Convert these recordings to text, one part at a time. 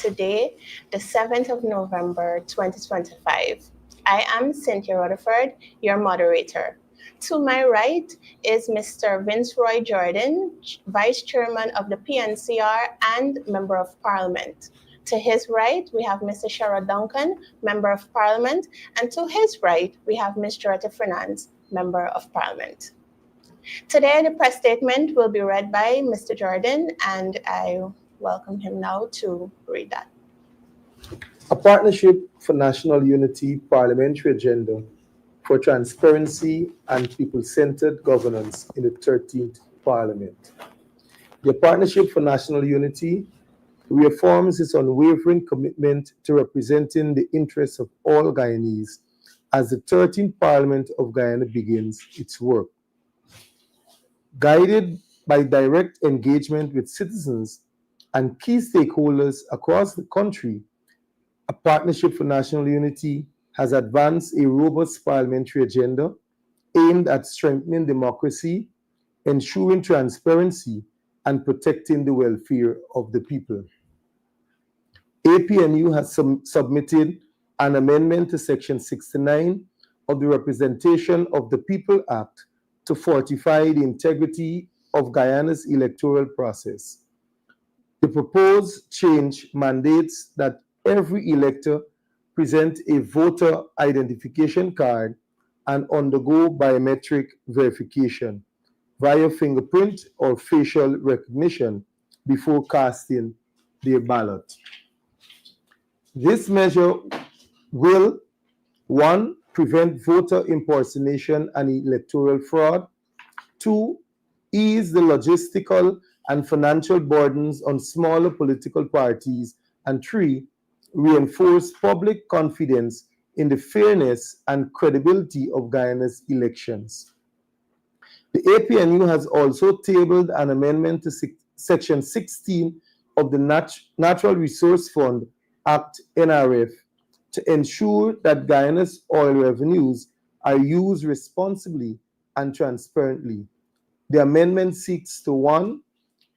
today, the 7th of November 2025. I am Cynthia Rutherford, your moderator. To my right is Mr. Vince Roy Jordan, Vice Chairman of the PNCR and Member of Parliament. To his right, we have Mr. Sherrod Duncan, Member of Parliament, and to his right, we have Ms. Dorothy Fernandes, Member of Parliament. Today, the press statement will be read by Mr. Jordan, and I welcome him now to read that. A Partnership for National Unity Parliamentary Agenda for Transparency and People-Centered Governance in the 13th Parliament. The Partnership for National Unity reaffirms its unwavering commitment to representing the interests of all Guyanese as the 13th Parliament of Guyana begins its work. Guided by direct engagement with citizens and key stakeholders across the country, a Partnership for National Unity has advanced a robust parliamentary agenda aimed at strengthening democracy, ensuring transparency, and protecting the welfare of the people. APNU has submitted an amendment to Section 69 of the Representation of the People Act to fortify the integrity of Guyana's electoral process. The proposed change mandates that every elector present a voter identification card and undergo biometric verification via fingerprint or facial recognition before casting their ballot. This measure will, 1, prevent voter impersonation and electoral fraud, 2, ease the logistical and financial burdens on smaller political parties, and 3, reinforce public confidence in the fairness and credibility of Guyana's elections. The APNU has also tabled an amendment to Section 16 of the Natural Resource Fund Act NRF to ensure that Guyana's oil revenues are used responsibly and transparently. The amendment seeks to 1,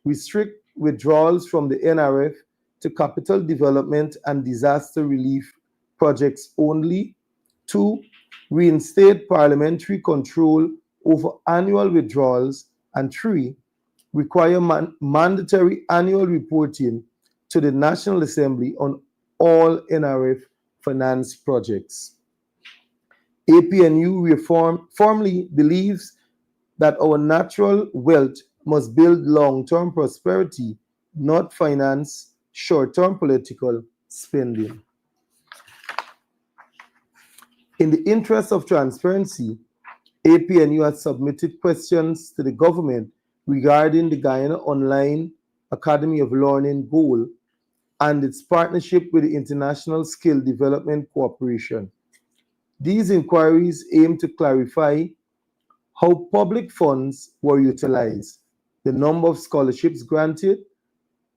restrict withdrawals from the NRF to capital development and disaster relief projects only, 2, reinstate parliamentary control over annual withdrawals, and 3, require mandatory annual reporting to the National Assembly on all NRF finance projects. APNU firmly believes that our natural wealth must build long-term prosperity, not finance short-term political spending. In the interest of transparency, APNU has submitted questions to the government regarding the Guyana Online Academy of Learning goal and its partnership with the International Skill Development Corporation. These inquiries aim to clarify how public funds were utilized, the number of scholarships granted,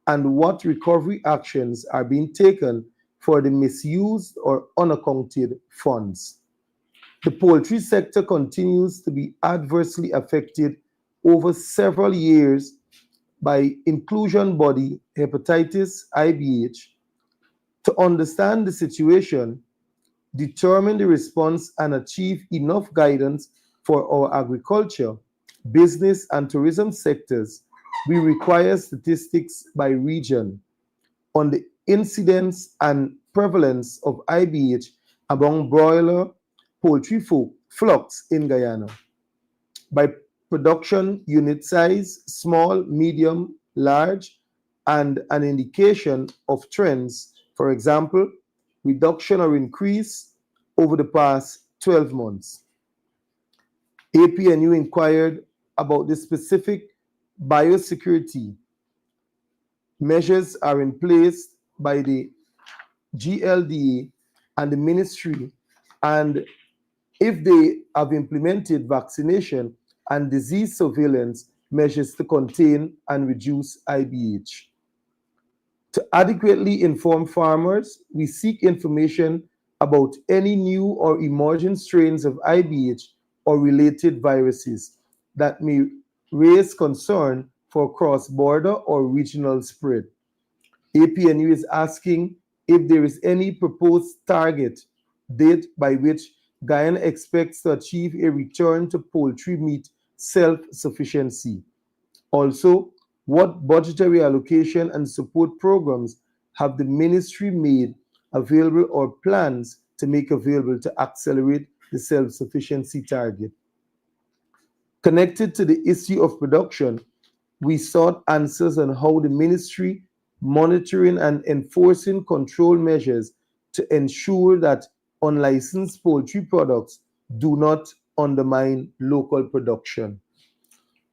and what recovery actions are being taken for the misused or unaccounted funds. The poultry sector continues to be adversely affected over several years by inclusion body hepatitis IBH. To understand the situation, determine the response, and achieve enough guidance for our agriculture, business, and tourism sectors, we require statistics by region on the incidence and prevalence of IBH among broiler poultry flocks in Guyana. By production unit size, small, medium, large, and an indication of trends, for example, reduction or increase over the past 12 months. APNU inquired about the specific biosecurity measures are in place by the GLDA and the ministry, and if they have implemented vaccination and disease surveillance measures to contain and reduce IBH. To adequately inform farmers, we seek information about any new or emerging strains of IBH or related viruses that may raise concern for cross-border or regional spread. APNU is asking if there is any proposed target date by which Guyana expects to achieve a return to poultry meat self-sufficiency. Also, what budgetary allocation and support programs have the ministry made available or plans to make available to accelerate the self-sufficiency target? Connected to the issue of production, we sought answers on how the ministry monitoring and enforcing control measures to ensure that unlicensed poultry products do not undermine local production.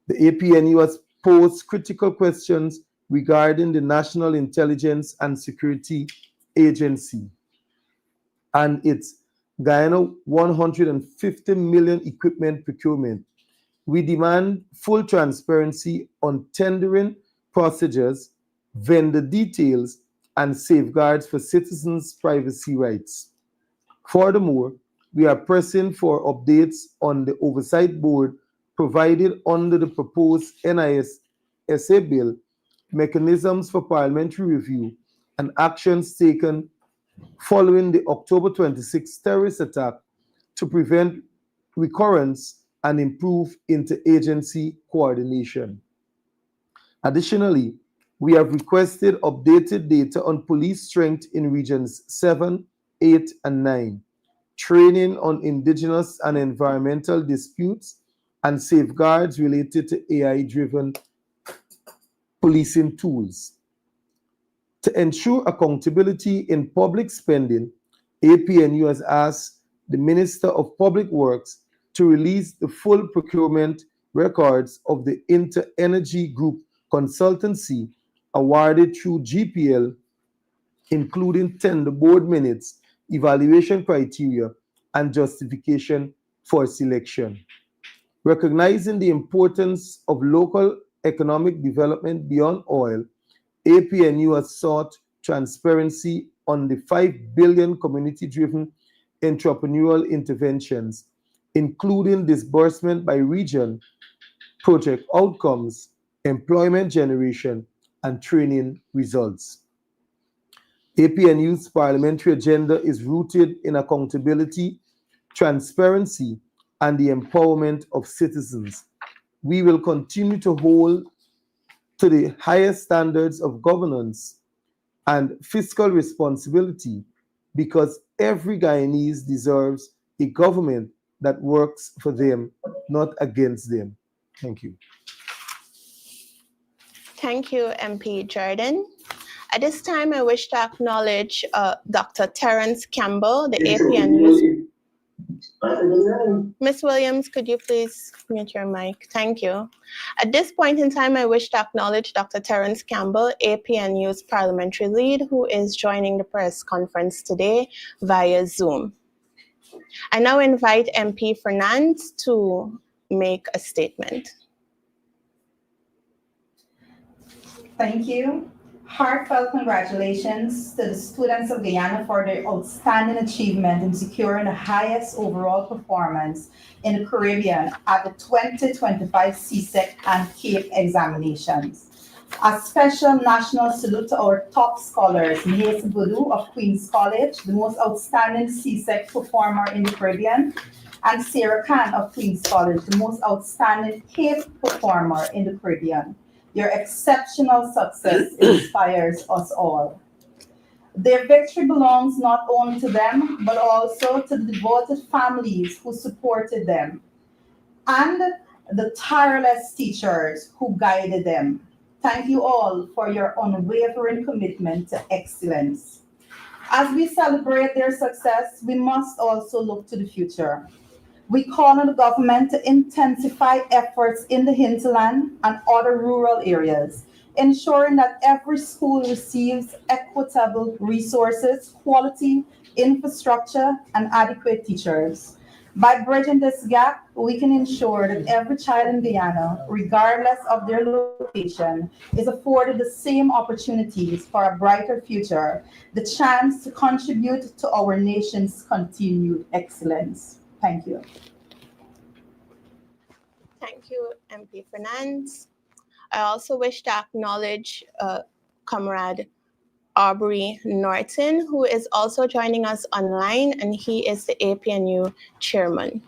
The APNU has posed critical questions regarding the National Intelligence and Security Agency and its Guyana 150 million equipment procurement. We demand full transparency on tendering procedures, vendor details, and safeguards for citizens' privacy rights. Furthermore, we are pressing for updates on the oversight board provided under the proposed NIS-SA bill, mechanisms for parliamentary review, and actions taken following the October 26 terrorist attack to prevent recurrence and improve interagency coordination. Additionally, we have requested updated data on police strength in regions 7, 8, and 9, training on indigenous and environmental disputes, and safeguards related to AI-driven policing tools. To ensure accountability in public spending, APNU has asked the Minister of Public Works to release the full procurement records of the Inter-Energy Group consultancy awarded through GPL, including tender board minutes, evaluation criteria, and justification for selection. Recognizing the importance of local economic development beyond oil, APNU has sought transparency on the 5 billion community-driven entrepreneurial interventions, including disbursement by region, project outcomes, employment generation, and training results. APNU's parliamentary agenda is rooted in accountability, transparency, and the empowerment of citizens. We will continue to hold to the highest standards of governance and fiscal responsibility because every Guyanese deserves a government that works for them, not against them. Thank you. Thank you, MP Jordan. At this time, I wish to acknowledge Dr. Terence Campbell, the APNU's. Ms. Williams, could you please mute your mic? Thank you. At this point in time, I wish to acknowledge Dr. Terence Campbell, APNU's parliamentary lead, who is joining the press conference today via Zoom. I now invite MP Fernand to make a statement. Thank you. Heartfelt congratulations to the students of Guyana for their outstanding achievement in securing the highest overall performance in the Caribbean at the 2025 CSEC and CAPE examinations. A special national salute to our top scholars, Mace Boudou of Queen's College, the most outstanding CSEC performer in the Caribbean, and Sarah Khan of Queen's College, the most outstanding CAPE performer in the Caribbean. Your exceptional success inspires us all. Their victory belongs not only to them, but also to the devoted families who supported them and the tireless teachers who guided them. Thank you all for your unwavering commitment to excellence. As we celebrate their success, we must also look to the future. We call on the government to intensify efforts in the hinterland and other rural areas, ensuring that every school receives equitable resources, quality infrastructure, and adequate teachers. By bridging this gap, we can ensure that every child in Guyana, regardless of their location, is afforded the same opportunities for a brighter future, the chance to contribute to our nation's continued excellence. Thank you. Thank you, MP Fernand. I also wish to acknowledge Comrade Aubrey Norton, who is also joining us online, and he is the APNU chairman.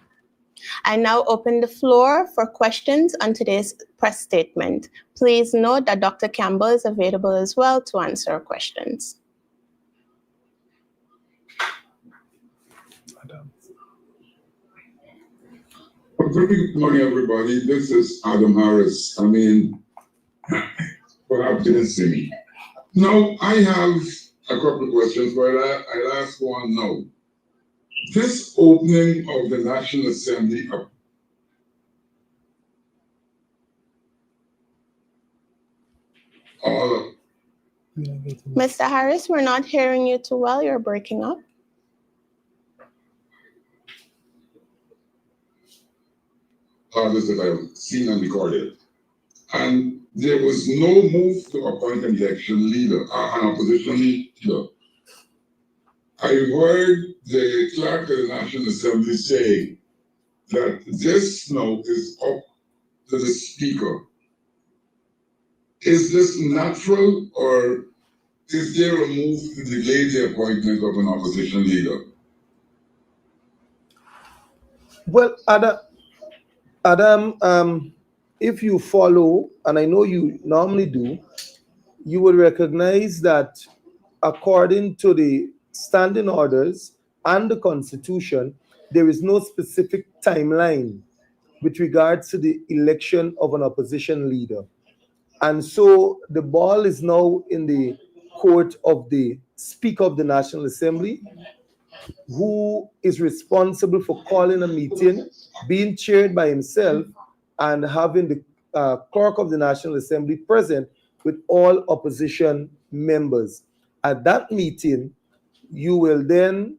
I now open the floor for questions on today's press statement. Please note that Dr. Campbell is available as well to answer questions. Well, good morning, everybody. This is Adam Harris. Perhaps didn't see me. Now, I have a couple of questions, but I'll ask one now. This opening of the National Assembly Mr. Harris, we're not hearing you too well. You're breaking up. this that I've seen and recorded. And there was no move to appoint an election leader, an opposition leader. I heard the clerk of the National Assembly say that this now is up to the speaker. Is this natural, or is there a move to delay the appointment of an opposition leader? Well, Adam, if you follow, and I know you normally do, you will recognize that according to the standing orders and the Constitution, there is no specific timeline with regards to the election of an opposition leader. And so the ball is now in the court of the Speaker of the National Assembly, who is responsible for calling a meeting, being chaired by himself, and having the clerk of the National Assembly present with all opposition members. At that meeting, you will then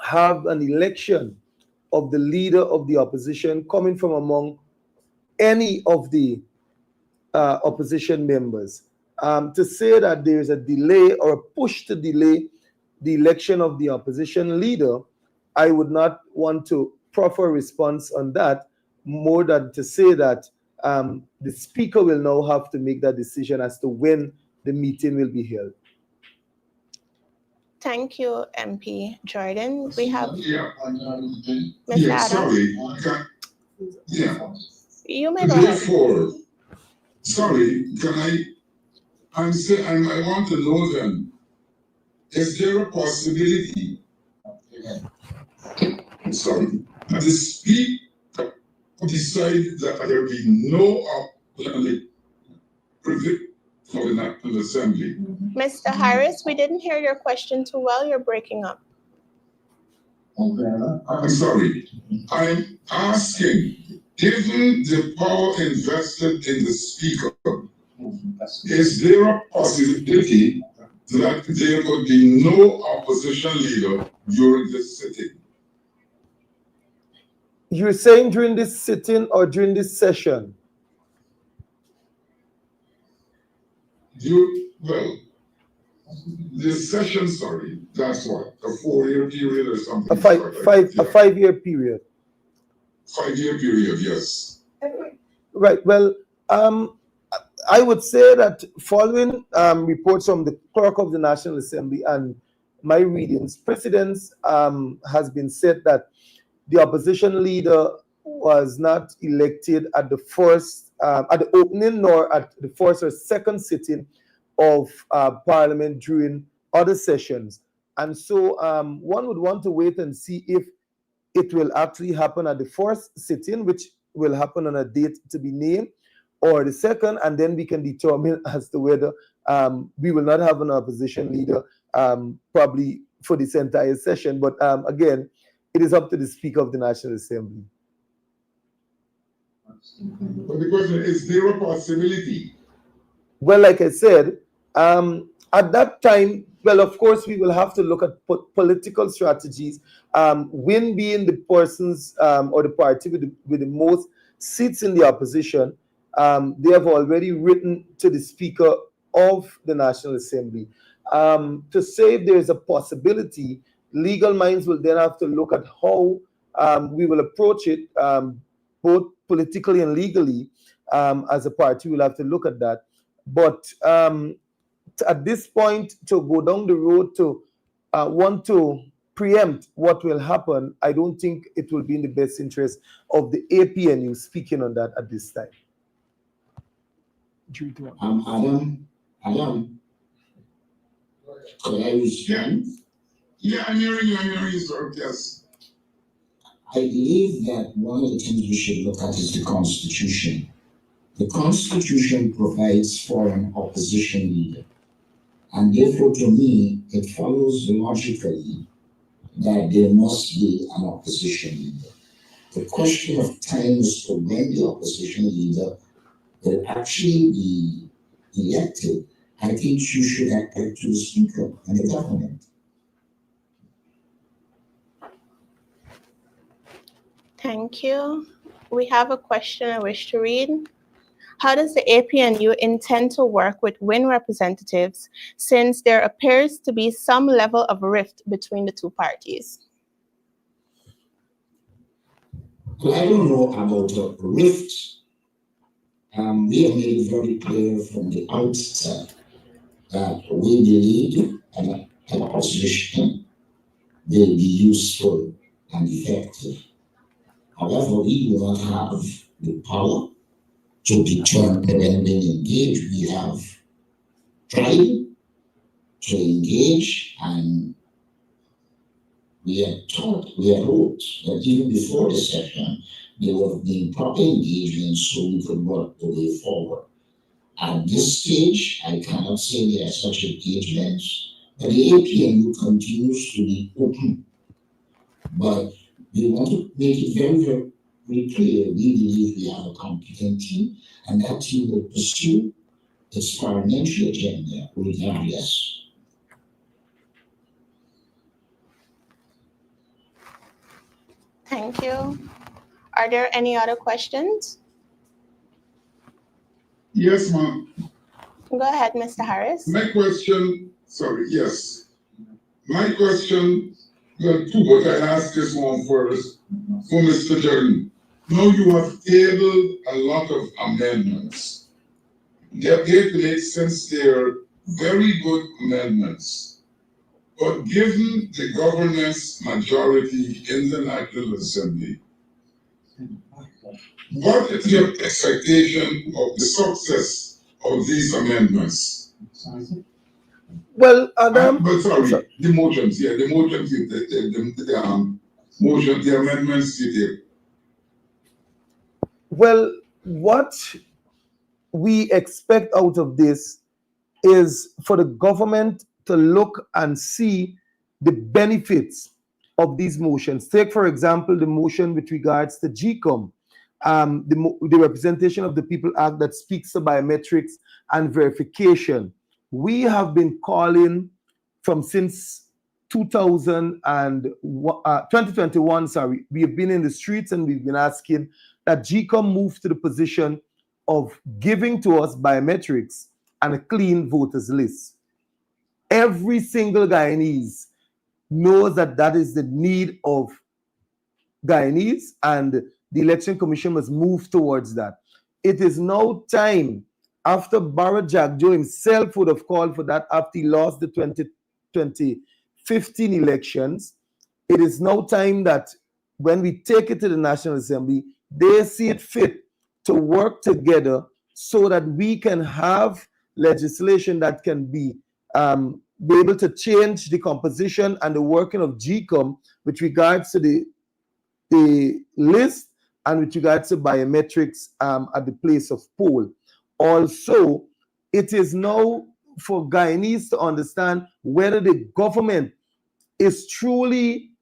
have an election of the leader of the opposition coming from among any of the opposition members. To say that there is a delay or a push to delay the election of the opposition leader, I would not want to proffer a response on that, more than to say that the speaker will now have to make that decision as to when the meeting will be held. Thank you, MP Jordan. We have Yeah. Mr. Adams. Sorry. You may go ahead. Therefore, sorry, I want to know then, is there a possibility, sorry, that the speaker decide that there will be no for the National Assembly? Mr. Harris, we didn't hear your question too well. You're breaking up. I'm sorry. I'm asking, given the power invested in the speaker, is there a possibility that there could be no opposition leader during this sitting? You're saying during this sitting or during this session? Well, this session, sorry, that's what, a 4-year period or something? A 5-year period. 5-year period, yes. Right. Well, I would say that following reports from the clerk of the National Assembly and my readings, precedence has been said that the opposition leader was not elected at the first, at the opening, nor at the first or second sitting of Parliament during other sessions. And so one would want to wait and see if it will actually happen at the first sitting, which will happen on a date to be named, or the second, and then we can determine as to whether we will not have an opposition leader probably for this entire session. But again, it is up to the Speaker of the National Assembly. But the question is there a possibility? Well, like I said, at that time, well, of course, we will have to look at political strategies. Win being the persons or the party with the most seats in the opposition, they have already written to the Speaker of the National Assembly. To say if there is a possibility, legal minds will then have to look at how we will approach it, both politically and legally. As a party, we'll have to look at that. But at this point to go down the road to want to preempt what will happen, I don't think it will be in the best interest of the APNU speaking on that at this time. Adam, could I respond? Yeah, I'm hearing you, sir. Yes. I believe that one of the things we should look at is the Constitution. The Constitution provides for an opposition leader. And therefore, to me, it follows logically that there must be an opposition leader. The question of time as to when the opposition leader will actually be elected, I think you should have to the Speaker and the government. Thank you. We have a question I wish to read. How does the APNU intend to work with WIN representatives since there appears to be some level of rift between the two parties? Well, I don't know about a rift. We have made it very clear from the outset that we believe an opposition will be useful and effective. However, we do not have the power to determine when we engage. We have tried to engage, and we had hoped that even before the session, there would have been proper engagement so we could work the way forward. At this stage, I cannot say there are such engagements, but the APNU continues to be open. But we want to make it very, very clear. We believe we have a competent team, and that team will pursue its parliamentary agenda regardless. Thank you. Are there any other questions? Yes, ma'am. Go ahead, Mr. Harris. My question, yes. My question, well, two, but I'll ask this one first for Mr. Jordan. Now you have tabled a lot of amendments. They make sense, they're very good amendments. But given the governance majority in the National Assembly, what is your expectation of the success of these amendments? Well, Adam. But sorry, the motions, the amendments you did. Well, what we expect out of this is for the government to look and see the benefits of these motions. Take, for example, the motion with regards to GCOM, the Representation of the People Act that speaks to biometrics and verification. We have been calling since 2021, we have been in the streets and we've been asking that GCOM move to the position of giving to us biometrics and a clean voters list. Every single Guyanese knows that that is the need of Guyanese, and the Election Commission must move towards that. It is now time, after Barrett Jagjo himself would have called for that after he lost the 2015 elections, it is now time that when we take it to the National Assembly, they see it fit to work together so that we can have legislation that can be able to change the composition and the working of GCOM with regards to the list and with regards to biometrics at the place of poll. Also, it is now for Guyanese to understand whether the government is truly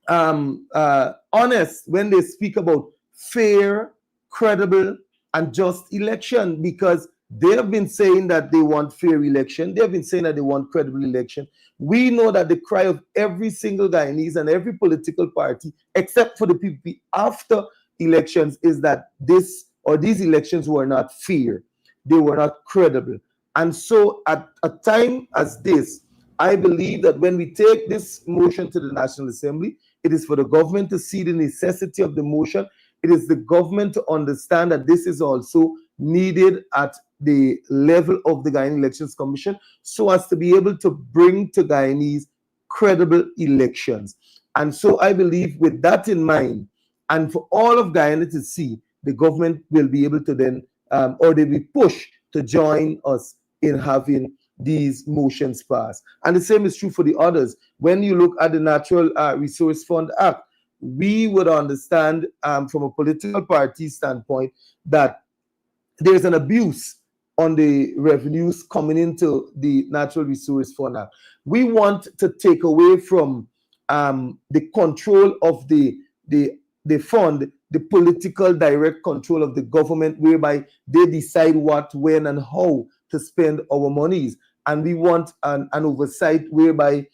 honest when they speak about fair, credible, and just election, because they have been saying that they want fair election. They have been saying that they want credible election. We know that the cry of every single Guyanese and every political party, except for the PPP after elections, is that these elections were not fair. They were not credible. And so at a time as this, I believe that when we take this motion to the National Assembly, it is for the government to see the necessity of the motion. It is the government to understand that this is also needed at the level of the Guyanese Elections Commission so as to be able to bring to Guyanese credible elections. And so I believe with that in mind, and for all of Guyana to see, the government will be able to then, or they will push to join us in having these motions passed. And the same is true for the others. When you look at the Natural Resource Fund Act, we would understand from a political party standpoint that there's an abuse on the revenues coming into the Natural Resource Fund Act. We want to take away from the control of the fund, the political direct control of the government, whereby they decide what, when, and how to spend our monies. And we want an oversight whereby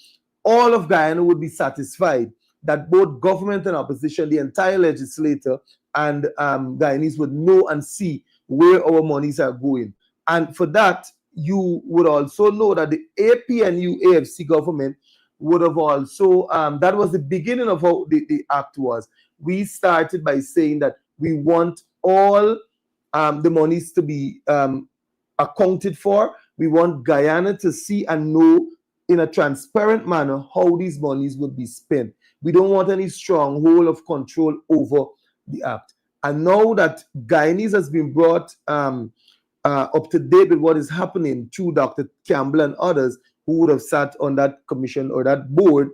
all of Guyana would be satisfied that both government and opposition, the entire legislature, and Guyanese would know and see where our monies are going. And for that, you would also know that the APNU AFC government would have also, that was the beginning of how the act was. We started by saying that we want all the monies to be accounted for. We want Guyana to see and know in a transparent manner how these monies would be spent. We don't want any stronghold of control over the act. And now that Guyanese has been brought up to date with what is happening through Dr. Campbell and others who would have sat on that commission or that board,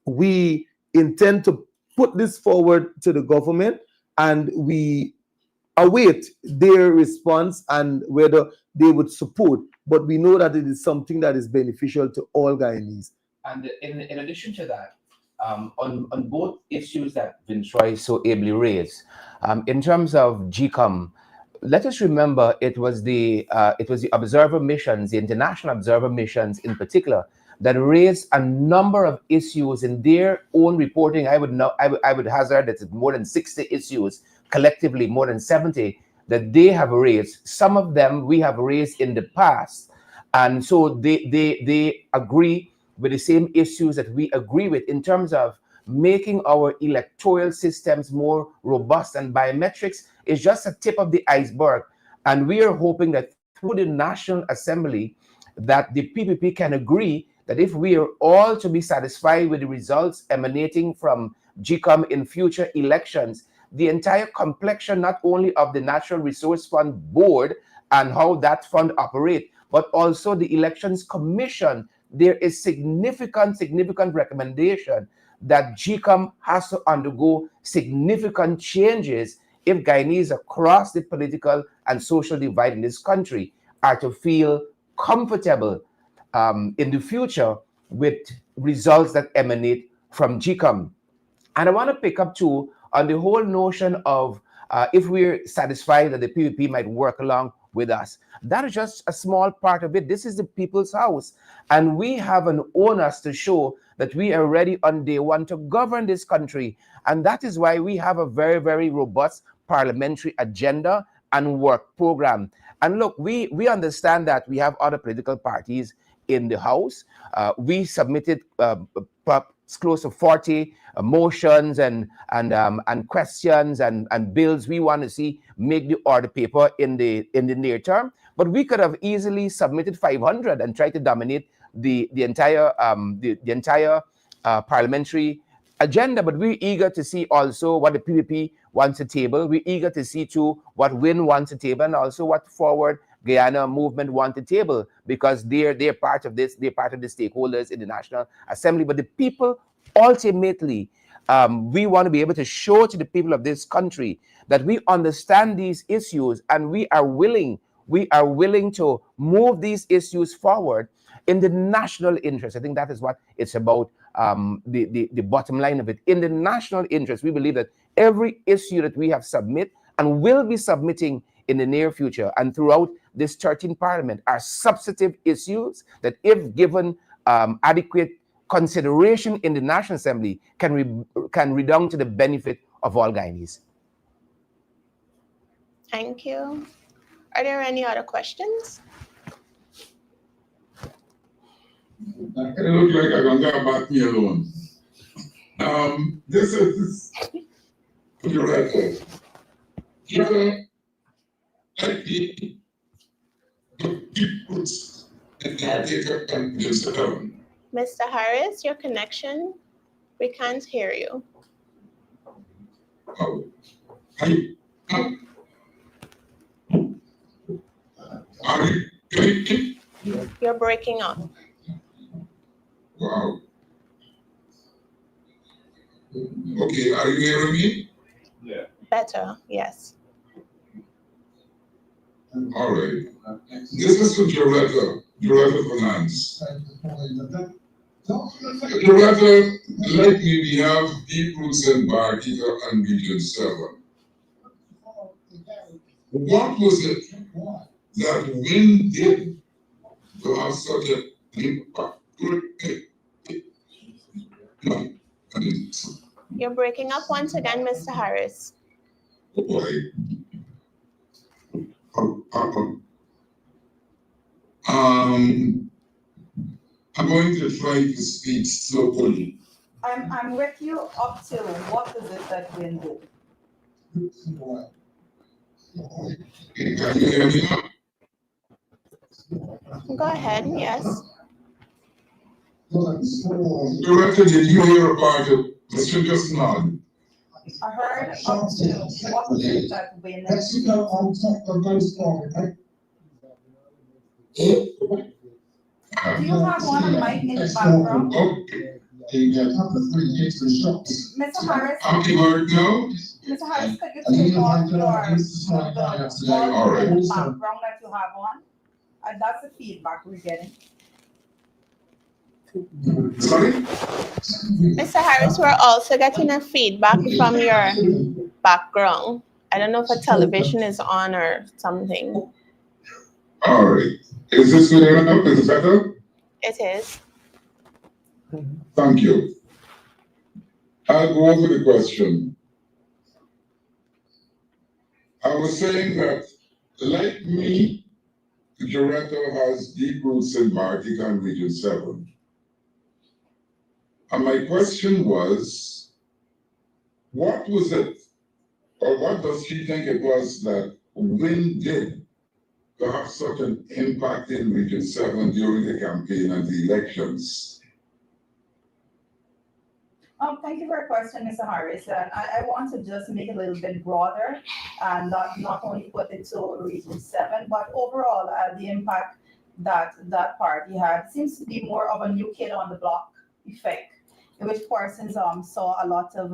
we intend to put this forward to the government, and we await their response and whether they would support. But we know that it is something that is beneficial to all Guyanese. And in addition to that, on both issues that Vince Roy so ably raised, in terms of GCOM, let us remember it was the observer missions, the international observer missions in particular, that raised a number of issues in their own reporting. I would hazard that it's more than 60 issues collectively, more than 70 that they have raised. Some of them we have raised in the past, and so they agree with the same issues that we agree with in terms of making our electoral systems more robust, and biometrics is just a tip of the iceberg. And we are hoping that through the National Assembly that the PPP can agree that if we are all to be satisfied with the results emanating from GCOM in future elections, the entire complexion not only of the Natural Resource Fund Board and how that fund operates, but also the Elections Commission, there is significant recommendation that GCOM has to undergo significant changes if Guyanese across the political and social divide in this country are to feel comfortable in the future with results that emanate from GCOM. And I want to pick up too on the whole notion of if we're satisfied that the PPP might work along with us. That is just a small part of it. This is the people's house, and we have an onus to show that we are ready on day one to govern this country. And that is why we have a very, very robust parliamentary agenda and work program. And look, we understand that we have other political parties in the House. We submitted close to 40 motions and questions and bills we want to see make the order paper in the near term. But we could have easily submitted 500 and tried to dominate the entire parliamentary agenda. But we're eager to see also what the PPP wants to table. We're eager to see too what WIN wants to table, and also what Forward Guyana movement want to table, because they're part of this. They're part of the stakeholders in the National Assembly. But the people ultimately, we want to be able to show to the people of this country that we understand these issues, and we are willing to move these issues forward in the national interest. I think that is what it's about. The bottom line of it, in the national interest, we believe that every issue that we have submit and will be submitting in the near future and throughout this 13th Parliament are substantive issues that, if given adequate consideration in the National Assembly, can redound to the benefit of all Guyanese. Thank you. Are there any other questions? It look like I'm gonna go back me alone. This is put your right foot. like the people's and Caretaker and Mr. Town. Mr. Harris, your connection, we can't hear you. Wow. Are you connected? You're breaking up. Wow. Okay, are you hearing me? Better, yes. All right. This is for Joretta Finance. Joretta, like me, we have deep roots in Bartica and Region 7. What was it that Win did to have such an impact? You're breaking up once again, Mr. Harris. I'm going to try to speak slowly. I'm with you up to what is it that Win did? Can you hear me now? Go ahead, yes. Director, did you hear about it? Mr. Just nod. I heard up to what is it that Win did? Do you have one mic in the background? Okay. Mr. Harris, Happy work now? Mr. Harris, could you take off the volume in the background that you have on? That's the feedback we're getting. Sorry? Mr. Harris, we're also getting a feedback from your background. I don't know if a television is on or something. All right. Is this good enough? Is it better? It is. Thank you. I'll go over the question. I was saying that, like me, Joretta has deep roots in Bartica and Region 7. And my question was, what was it, or what does she think it was that Win did to have such an impact in Region 7 during the campaign and the elections? Thank you for your question, Mr. Harris. And I want to just make it a little bit broader and not only put it to Region 7, but overall the impact that that party had seems to be more of a new kid on the block effect, in which persons saw a lot of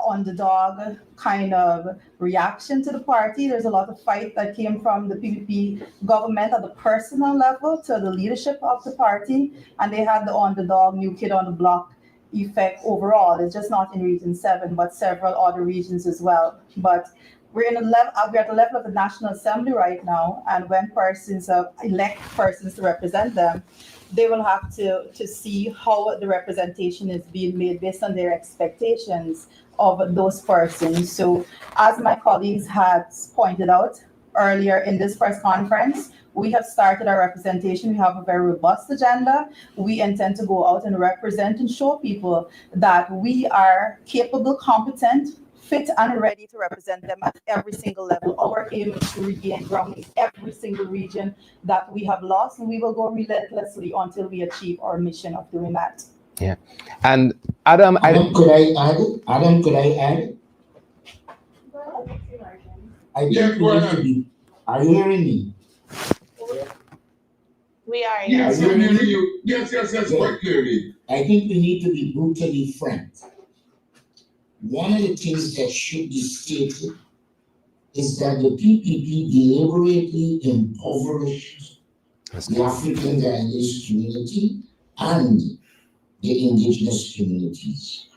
underdog kind of reaction to the party. There's a lot of fight that came from the PPP government at the personal level to the leadership of the party, and they had the underdog, new kid on the block effect overall. It's just not in Region 7, but several other regions as well. But we're at the level of the National Assembly right now, and when persons elect persons to represent them, they will have to see how the representation is being made based on their expectations of those persons. So as my colleagues had pointed out earlier in this press conference, we have started our representation. We have a very robust agenda. We intend to go out and represent and show people that we are capable, competent, fit, and ready to represent them at every single level. Our aim is to regain ground in every single region that we have lost, and we will go relentlessly until we achieve our mission of doing that. Yeah. And Adam, Could I add? Adam, could I add? I think we need to be. Are you hearing me? We are. Yes, Are you I'm hearing hearing me? you. Yes, quite clearly. I think we need to be brutally frank. One of the things that should be stated is that the PPP deliberately impoverished the African Guyanese community and the indigenous communities.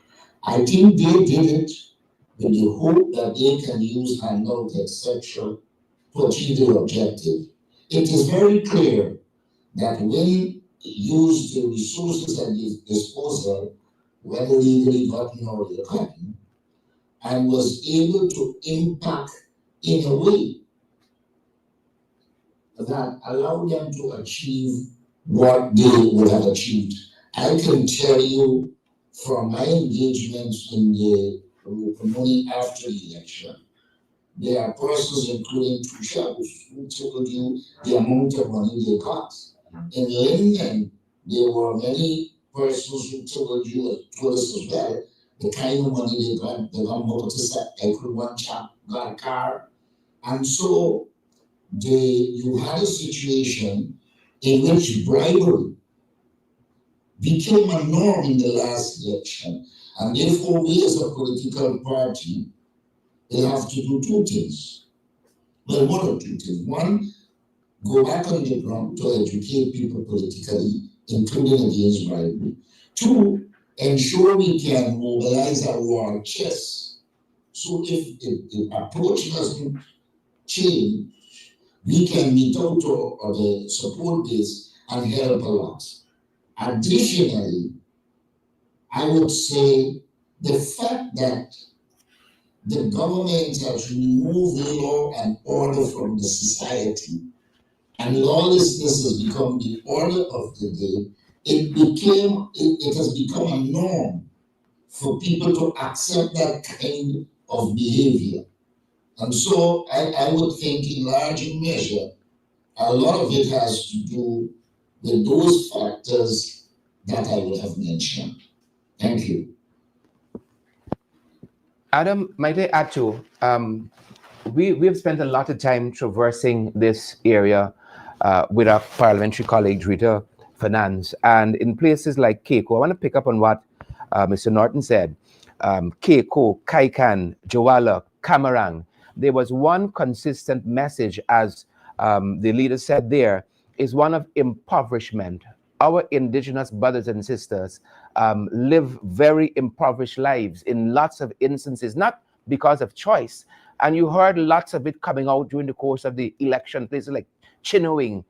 I think they did it with the hope that they can use handout, etc., to achieve their objective. It is very clear that when you use the resources at his disposal, whether legally gotten or gotten, and was able to impact in a way that allowed them to achieve what they would have achieved. I can tell you from my engagement in the Rupununi after the election there are persons, including Tuchels, who told you the amount of money they got. In Linden, there were many persons who told us as well the kind of money they got. They got motorcycle, like one chap got a car. And so you had a situation in which bribery became a norm in the last election. And therefore, we as a political party, they have to do two things. Well, one or two things. One, go back on the ground to educate people politically, including against bribery. Two, ensure we can mobilize our war chest. So if the approach doesn't change, we can meet out or the support base and help a lot. Additionally, I would say the fact that the government has removed law and order from the society, and lawlessness has become the order of the day. It has become a norm for people to accept that kind of behavior. And so I would think in large measure, a lot of it has to do with those factors that I would have mentioned. Thank you. Adam, might I add to, we've spent a lot of time traversing this area with our parliamentary colleague, Rita Finance, and in places like Keiko, I want to pick up on what Mr. Norton said. Keiko, Kaikan, Jawala, Kamarang, there was one consistent message, as the leader said there, is one of impoverishment. Our indigenous brothers and sisters live very impoverished lives in lots of instances, not because of choice. And you heard lots of it coming out during the course of the election, places like Chinowing,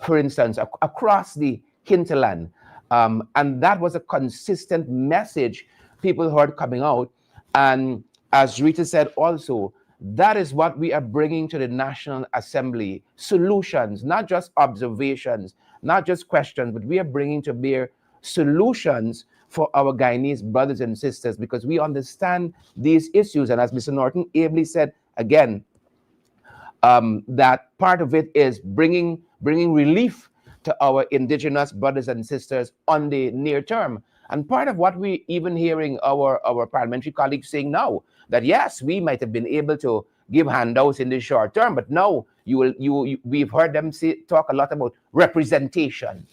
for instance, across the hinterland. And that was a consistent message people heard coming out. And as Rita said also, that is what we are bringing to the National Assembly. Solutions, not just observations, not just questions, but we are bringing to bear solutions for our Guyanese brothers and sisters, because we understand these issues. And as Mr. Norton ably said again, that part of it is bringing relief to our indigenous brothers and sisters on the near term. And part of what we even hearing our parliamentary colleagues saying now, that yes, we might have been able to give handouts in the short term, but now we've heard them talk a lot about representation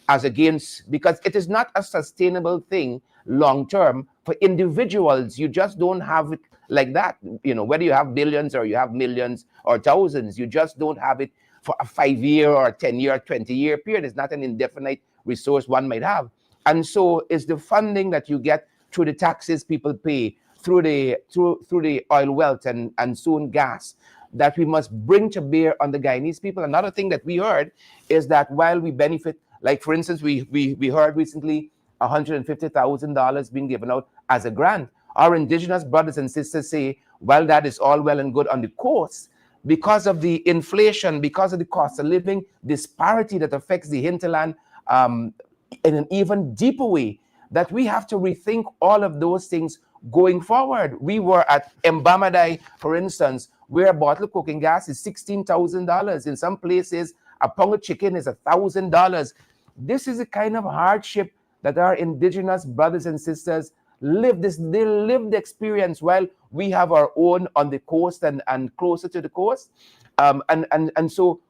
as against, because it is not a sustainable thing long term for individuals. You just don't have it like that. You know, whether you have billions or you have millions or thousands, you just don't have it for a 5-year or a 10-year, 20-year period. It's not an indefinite resource one might have. And so it's the funding that you get through the taxes people pay, through the oil wealth and soon gas, that we must bring to bear on the Guyanese people. Another thing that we heard is that while we benefit, like for instance, we heard recently $150,000 being given out as a grant. Our indigenous brothers and sisters say, well, that is all well and good on the coast, because of the inflation, because of the cost of living disparity that affects the hinterland in an even deeper way, that we have to rethink all of those things going forward. We were at Mbamadai, for instance, where a bottle of cooking gas is $16,000. In some places, a pound of chicken is $1,000. This is a kind of hardship that our indigenous brothers and sisters live. They live the experience, while we have our own on the coast and closer to the coast. And so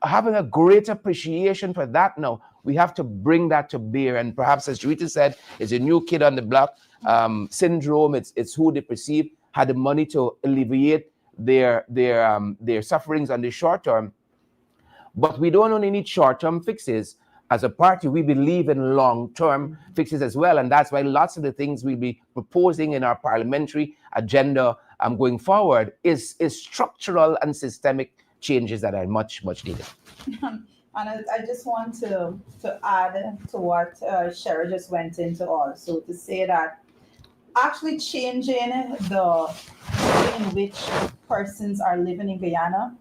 having a great appreciation for that now, we have to bring that to bear. And perhaps, as Rita said, it's a new kid on the block syndrome. It's who they perceive had the money to alleviate their sufferings on the short term. But we don't only need short-term fixes. As a party, we believe in long-term fixes as well. And that's why lots of the things we'll be proposing in our parliamentary agenda going forward is structural and systemic changes that are much, much needed. And I just want to add to what Sherry just went into also, to say that actually changing the way in which persons are living in Guyana,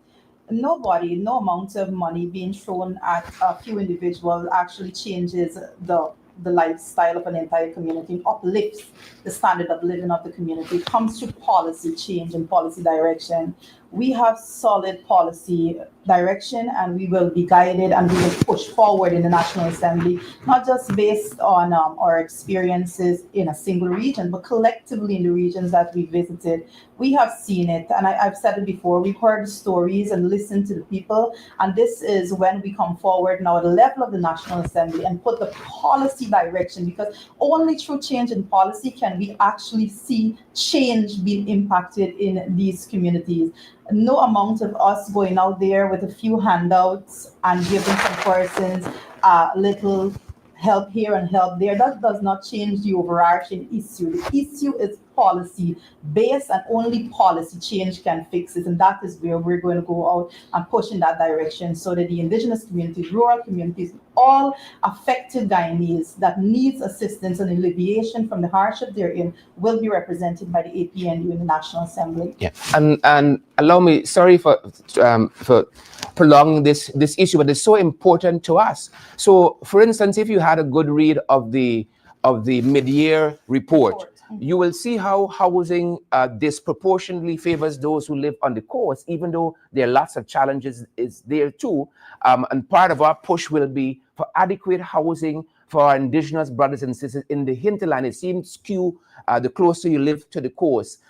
no amount of money being thrown at a few individuals actually changes the the lifestyle of an entire community and uplifts the standard of living of the community. It comes through policy change and policy direction. We have solid policy direction, and we will be guided and we will push forward in the National Assembly, not just based on our experiences in a single region, but collectively in the regions that we visited. We have seen it, and I've said it before, we've heard the stories and listened to the people, and this is when we come forward now at the level of the National Assembly and put the policy direction, because only through change in policy can we actually see change being impacted in these communities. No amount of us going out there with a few handouts and giving some persons little help here and help there, that does not change the overarching issue. The issue is policy based, and only policy change can fix it. And that is where we're going to go out and push in that direction, so that the indigenous communities, rural communities, all affected Guyanese that needs assistance and alleviation from the hardship they're in will be represented by the APNU in the National Assembly. Yeah, and allow me, sorry for prolonging this issue, but it's so important to us. So, for instance, if you had a good read of the mid-year report, you will see how housing disproportionately favors those who live on the coast, even though there are lots of challenges is there too. And part of our push will be for adequate housing for our indigenous brothers and sisters in the hinterland. It seems skew the closer you live to the coast.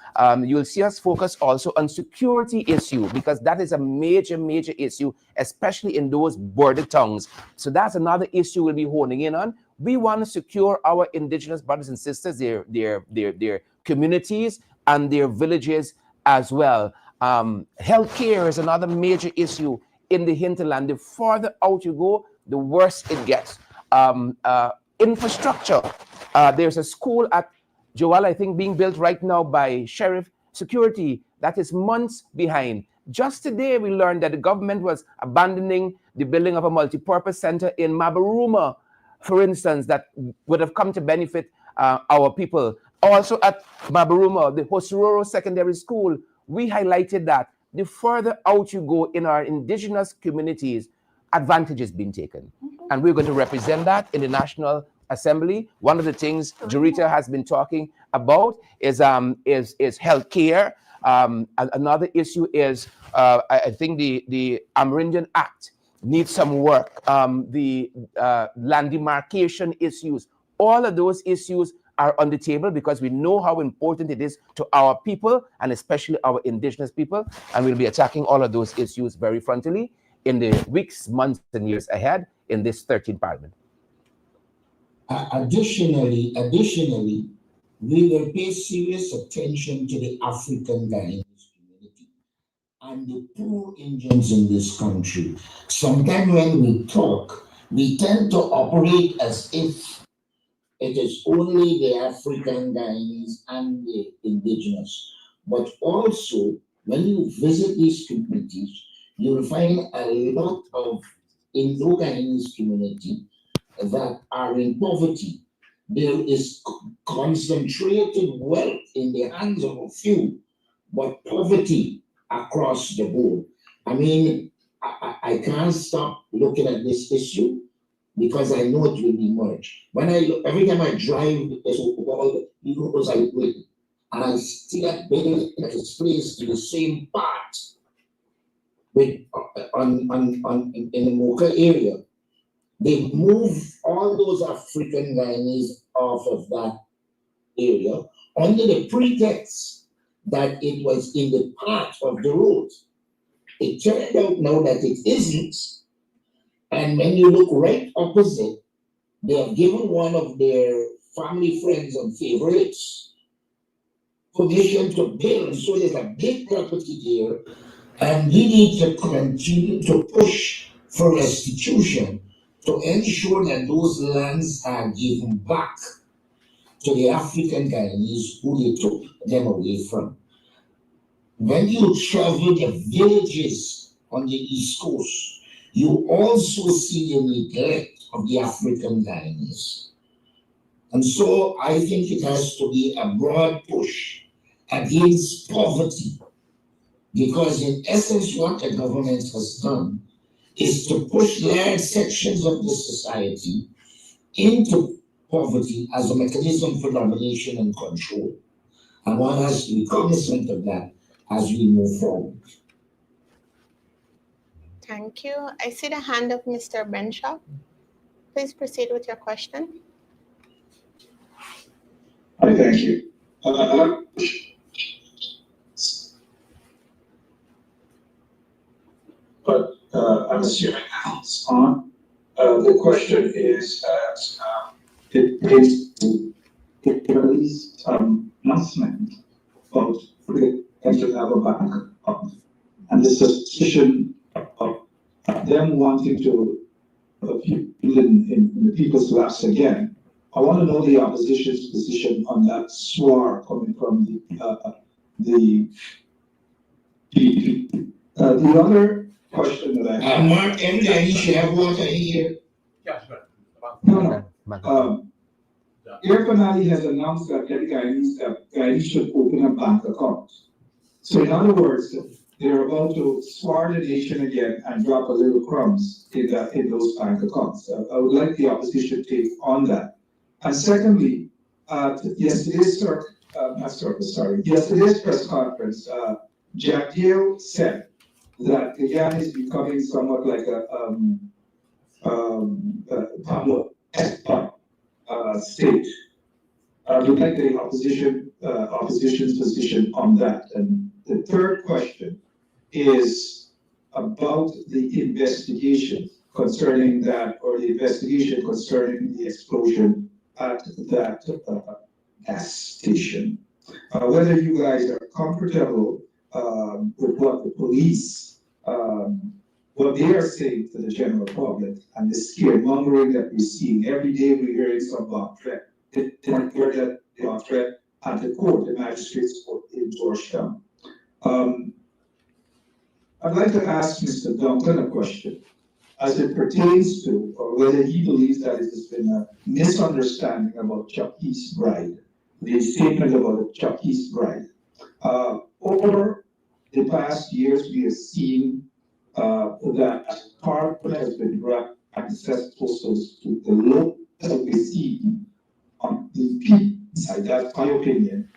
You'll see us focus also on security issue, because that is a major issue, especially in those border towns. So that's another issue we'll be honing in on. We want to secure our indigenous brothers and sisters, their communities and their villages as well. Healthcare is another major issue in the hinterland. The farther out you go, the worse it gets. Infrastructure. There's a school at Joel, I think, being built right now by Sheriff Security that is months behind. Just today, we learned that the government was abandoning the building of a multi-purpose center in Mabaruma, for instance, that would have come to benefit our people. Also at Mabaruma, the Hosororo Secondary School, we highlighted that the further out you go in our indigenous communities, advantage is being taken. And we're going to represent that in the National Assembly. One of the things Jarita has been talking about is healthcare. Another issue is, I think the Amerindian Act needs some work. The land demarcation issues, all of those issues are on the table because we know how important it is to our people, and especially our indigenous people. And we'll be attacking all of those issues very frontally in the weeks, months, and years ahead in this 13th Parliament. Additionally, we will pay serious attention to the African Guyanese community and the poor Indians in this country. Sometimes when we talk, we tend to operate as if it is only the African Guyanese and the indigenous. But also, when you visit these communities, you'll find a lot of Indo-Guyanese community that are in poverty. There is concentrated wealth in the hands of a few, but poverty across the board. I mean, I can't stop looking at this issue because I know it will emerge. Every time I drive because I wait, and I see that building that is placed in the same part with in the Mocha area. They move all those African Guyanese off of that area under the pretext that it was in the path of the road. It turned out now that it isn't. And when you look right opposite, they have given one of their family friends and favorites permission to build. So there's a big property there. And we need to continue to push for restitution to ensure that those lands are given back to the African Guyanese who they took them away from. When you travel the villages on the East Coast, you also see the neglect of the African Guyanese. And so I think it has to be a broad push against poverty, because in essence what the government has done is to push large sections of the society into poverty as a mechanism for domination and control. And one has to be cognizant of that as we move forward. Thank you. I see the hand of Mr. Benshaw. Please proceed with your question. Hi, thank you. But I'm assuming that it's on. The question is that it pays to release announcement about the Interlevel Bank and the suspicion of them wanting to in the people's laps again. I want to know the opposition's position on that swar coming from the PDP. The other question that I have. Mark M. Ganesh, you have water here? No. Air Finale has announced that Guyanese should open a bank account. So in other words, they're about to swar the nation again and drop a little crumbs in those bank accounts. I would like the opposition take on that. And secondly, yesterday's press conference, Jack Yale said that Guyana is becoming somewhat like a Pablo Escobar state. I would like the opposition's position on that. And the third question is about the investigation concerning that, or the investigation concerning the explosion at that gas station. Whether you guys are comfortable with what the police, what they are saying to the general public, and the scaremongering that we're seeing every day. We're hearing some bomb threat, the bomb threat at the court, the magistrates court in Georgetown. I'd like to ask Mr. Duncan a question as it pertains to, or whether he believes that it has been a misunderstanding about Chuck East's bride, the statement about Chuck East's bride. Over the past years, we have seen that Parliament has been brought access to the low that we see on the P side, that's my opinion.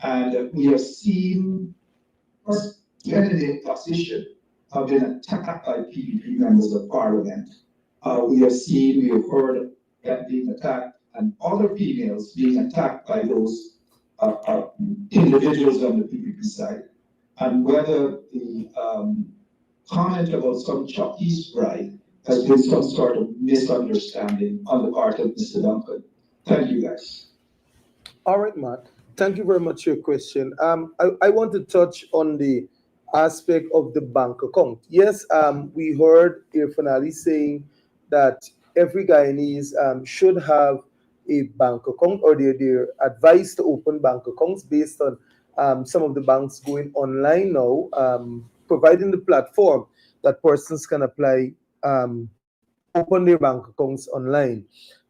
And we have seen candidate position have been attacked by PDP members of Parliament. We have heard that being attacked, and other females being attacked by those individuals on the PPP side. And whether the comment about some Chuck East bride has been some sort of misunderstanding on the part of Mr. Duncan. Thank you, guys. All right, Mark. Thank you very much for your question. I want to touch on the aspect of the bank account. Yes, we heard Air Finale saying that every Guyanese should have a bank account, or they're advised to open bank accounts based on some of the banks going online now, providing the platform that persons can apply, open their bank accounts online.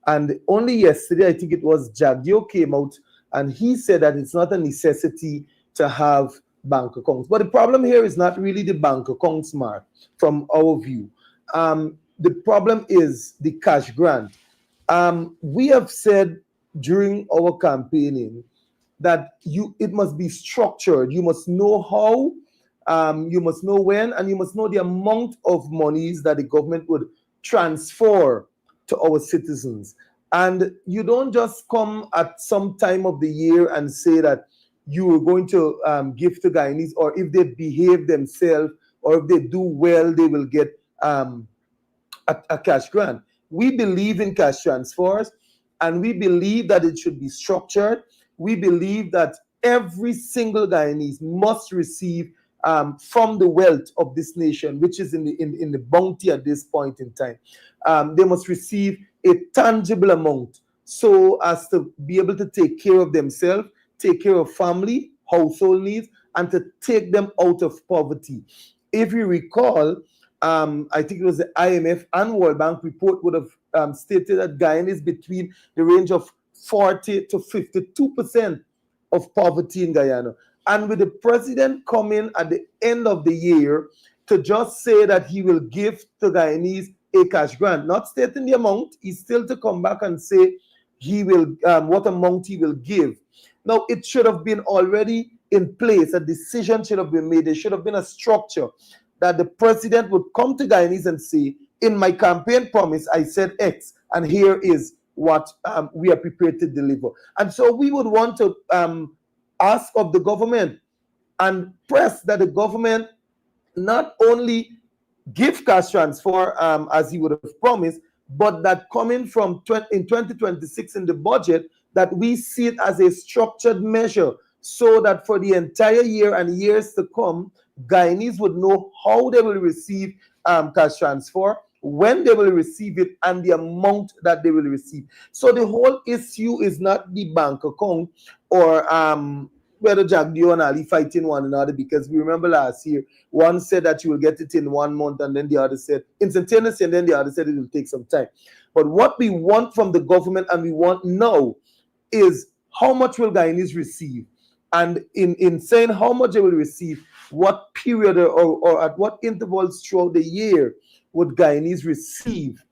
And only yesterday, I think it was, Jagdio came out and he said that it's not a necessity to have bank accounts. But the problem here is not really the bank accounts, Mark, from our view. The problem is the cash grant. We have said during our campaigning that it must be structured. You must know how, you must know when, and you must know the amount of monies that the government would transfer to our citizens. And you don't just come at some time of the year and say that you are going to give to Guyanese, or if they behave themselves, or if they do well, they will get a cash grant. We believe in cash transfers, and we believe that it should be structured. We believe that every single Guyanese must receive from the wealth of this nation, which is in the bounty at this point in time. They must receive a tangible amount so as to be able to take care of themselves, take care of family, household needs, and to take them out of poverty. If you recall, I think it was the IMF and World Bank report would have stated that Guyana is between the range of 40 to 52% of poverty in Guyana. And with the president coming at the end of the year to just say that he will give to Guyanese a cash grant, not stating the amount, he's still to come back and say what amount he will give. Now, it should have been already in place. A decision should have been made. There should have been a structure that the president would come to Guyanese and say, in my campaign promise, I said X, and here is what we are prepared to deliver. And so we would want to ask of the government and press that the government not only give cash transfer as he would have promised, but that coming from in 2026 in the budget, that we see it as a structured measure so that for the entire year and years to come, Guyanese would know how they will receive cash transfer, when they will receive it, and the amount that they will receive. So the whole issue is not the bank account or whether Jack Dio and Ali fighting one another, because we remember last year, one said that you will get it in 1 month, and then the other said instantaneously, and then the other said it will take some time. But what we want from the government, and we want now, is how much will Guyanese receive? And in saying how much they will receive, what period or at what intervals throughout the year would Guyanese receive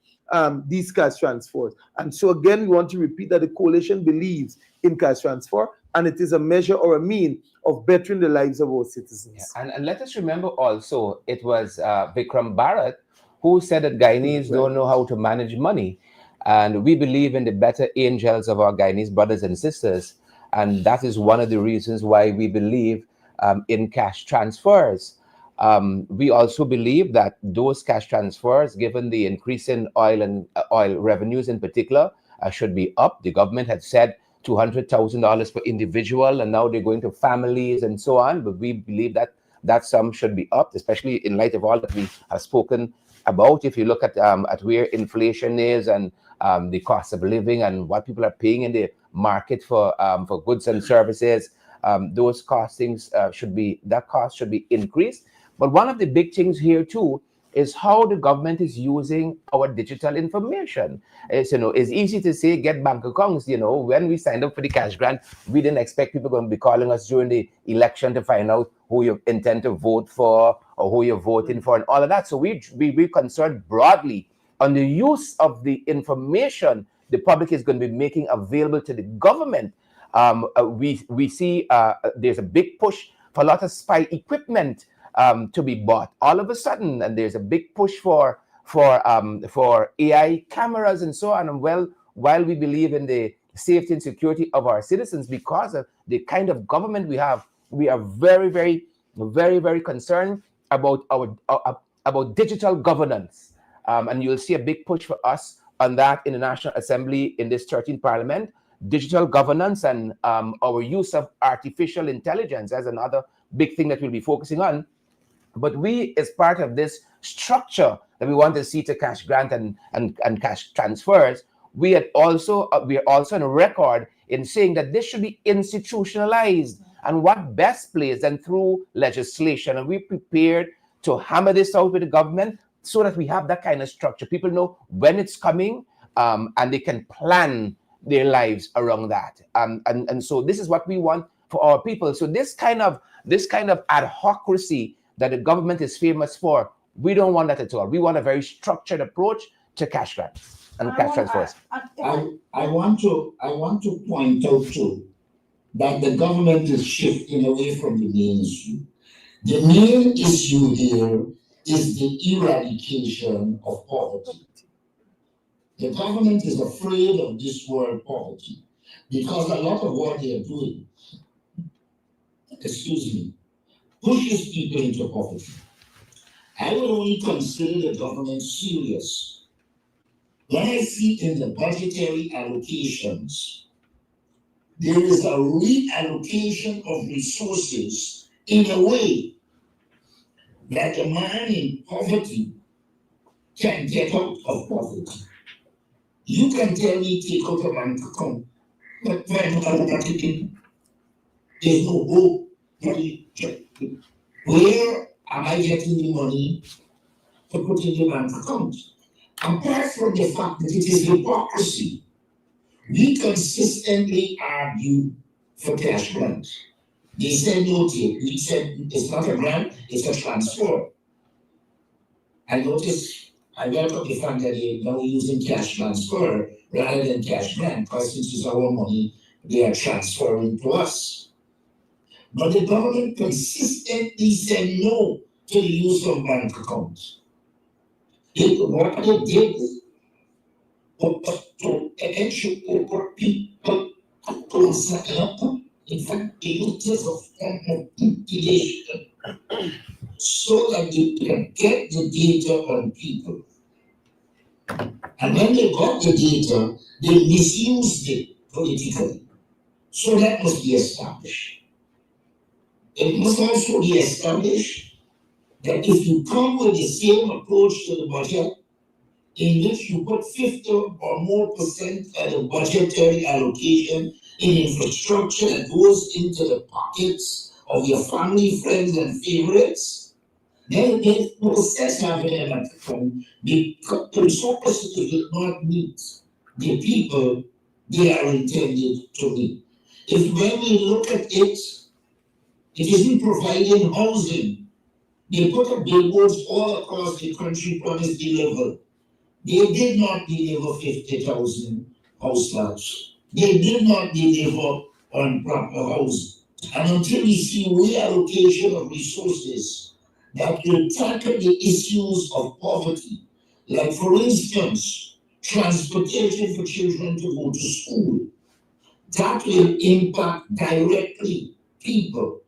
these cash transfers? And so again, we want to repeat that the coalition believes in cash transfer, and it is a measure or a mean of bettering the lives of our citizens. Yeah. And let us remember also, it was Vikram Bharat who said that Guyanese don't know how to manage money. And we believe in the better angels of our Guyanese brothers and sisters. And that is one of the reasons why we believe in cash transfers. We also believe that those cash transfers, given the increase in oil and oil revenues in particular, should be up. The government had said $200,000 per individual, and now they're going to families and so on. But we believe that that sum should be up, especially in light of all that we have spoken about. If you look at where inflation is and the cost of living and what people are paying in the market for goods and services, those costings cost should be increased. But one of the big things here too is how the government is using our digital information. It's easy to say get bank accounts. When we signed up for the cash grant, we didn't expect people going to be calling us during the election to find out who you intend to vote for or who you're voting for and all of that. So we're concerned broadly on the use of the information the public is going to be making available to the government. We see there's a big push for a lot of spy equipment to be bought all of a sudden, and there's a big push for AI cameras and so on. And while we believe in the safety and security of our citizens because of the kind of government we have, we are very, very, very, very concerned about about digital governance. And you'll see a big push for us on that in the National Assembly in this 13th Parliament. Digital governance and our use of artificial intelligence as another big thing that we'll be focusing on. But we, as part of this structure that we want to see to cash grant and cash transfers, we are also on record in saying that this should be institutionalized. And what best place than through legislation? And we're prepared to hammer this out with the government so that we have that kind of structure. People know when it's coming, and they can plan their lives around that. And so this is what we want for our people. So this kind of adhocracy that the government is famous for, we don't want that at all. We want a very structured approach to cash grants and cash transfers. I want to point out too that the government is shifting away from the main issue. The main issue here is the eradication of poverty. The government is afraid of this word poverty because a lot of what they are doing, pushes people into poverty. I would only consider the government serious when I see in the budgetary allocations, there is a reallocation of resources in a way that a man in poverty can get out of poverty. You can tell me take out a bank account, but when there's no hope. Where am I getting the money to put in the bank account? Apart from the fact that it is hypocrisy, we consistently argue for cash grant. They said no, we said it's not a grant, it's a transfer. I noticed I welcome the fact that they're now using cash transfer rather than cash grant, because since it's our money, they are transferring to us. But the government consistently said no to the use of bank accounts. What they did was to ensure people to set up. In fact, they used this as a form of intimidation so that they can get the data on people. And when they got the data, they misused it politically. So that must be established. It must also be established that if you come with the same approach to the budget, in which you put 50 or more percent of the budgetary allocation in infrastructure that goes into the pockets of your family, friends, and favorites, then the process happening at the time, because the resources will not meet the people they are intended to meet. If when we look at it, it isn't providing housing. They put up billboards all across the country, promise deliver. They did not deliver 50,000 house lots. They did not deliver on proper housing. And until we see reallocation of resources that will tackle the issues of poverty, like for instance, transportation for children to go to school, that will impact directly people.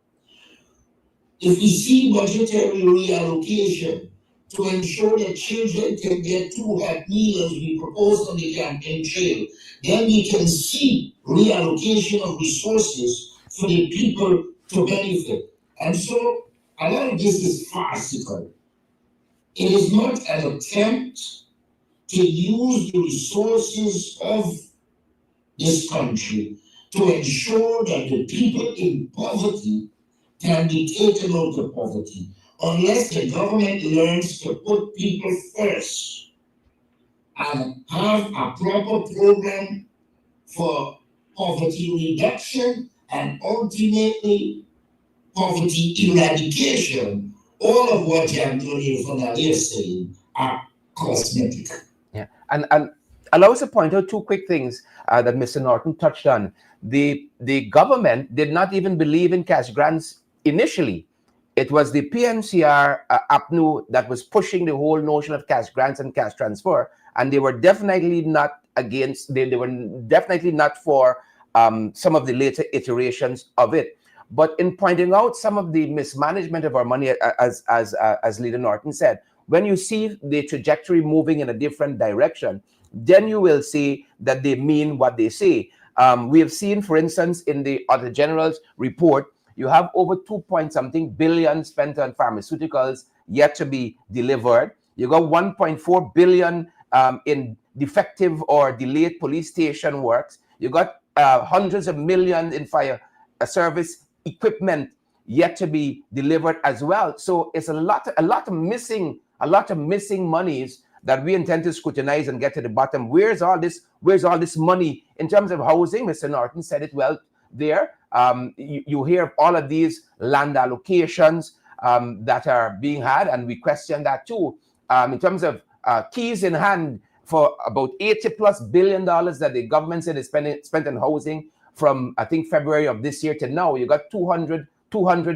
If we see budgetary reallocation to ensure that children can get 2 hot meals as we proposed on the campaign trail, then we can see reallocation of resources for the people to benefit. And so a lot of this is farcical. It is not an attempt to use the resources of this country to ensure that the people in poverty can be taken out of poverty, unless the government learns to put people first and have a proper program for poverty reduction and ultimately poverty eradication. All of what Antonio Fernandez is saying are cosmetic. Yeah, and allow us to point out 2 quick things that Mr. Norton touched on. The government did not even believe in cash grants initially. It was the PNCR APNU that was pushing the whole notion of cash grants and cash transfer, and they were definitely not against. They were definitely not for some of the later iterations of it. But in pointing out some of the mismanagement of our money, as Leader Norton said, when you see the trajectory moving in a different direction, then you will see that they mean what they say. We have seen, for instance, in the Auditor General's report, you have over 2-point-something billion spent on pharmaceuticals yet to be delivered. You got 1.4 billion in defective or delayed police station works. You got hundreds of millions in fire service equipment yet to be delivered as well. So it's a lot of missing monies that we intend to scrutinize and get to the bottom. Where's all this money in terms of housing? Mr. Norton said it well there. You hear of all of these land allocations that are being had, and we question that too. In terms of keys in hand for about $80+ billion that the government said is spent on housing from, I think, February of this year to now. You got 200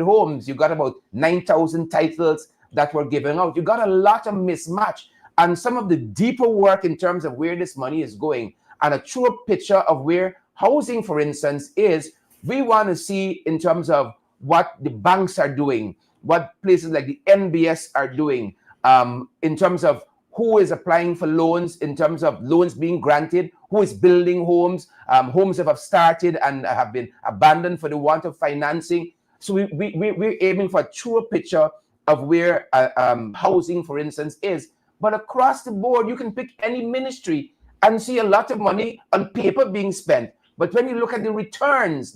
homes. You got about 9,000 titles that were given out. You got a lot of mismatch. And some of the deeper work in terms of where this money is going and a true picture of where housing, for instance, is, we want to see in terms of what the banks are doing, what places like the NBS are doing, in terms of who is applying for loans, in terms of loans being granted, who is building homes, homes that have started and have been abandoned for the want of financing. So we're aiming for a truer picture of where housing, for instance, is. But across the board, you can pick any ministry and see a lot of money on paper being spent. But when you look at the returns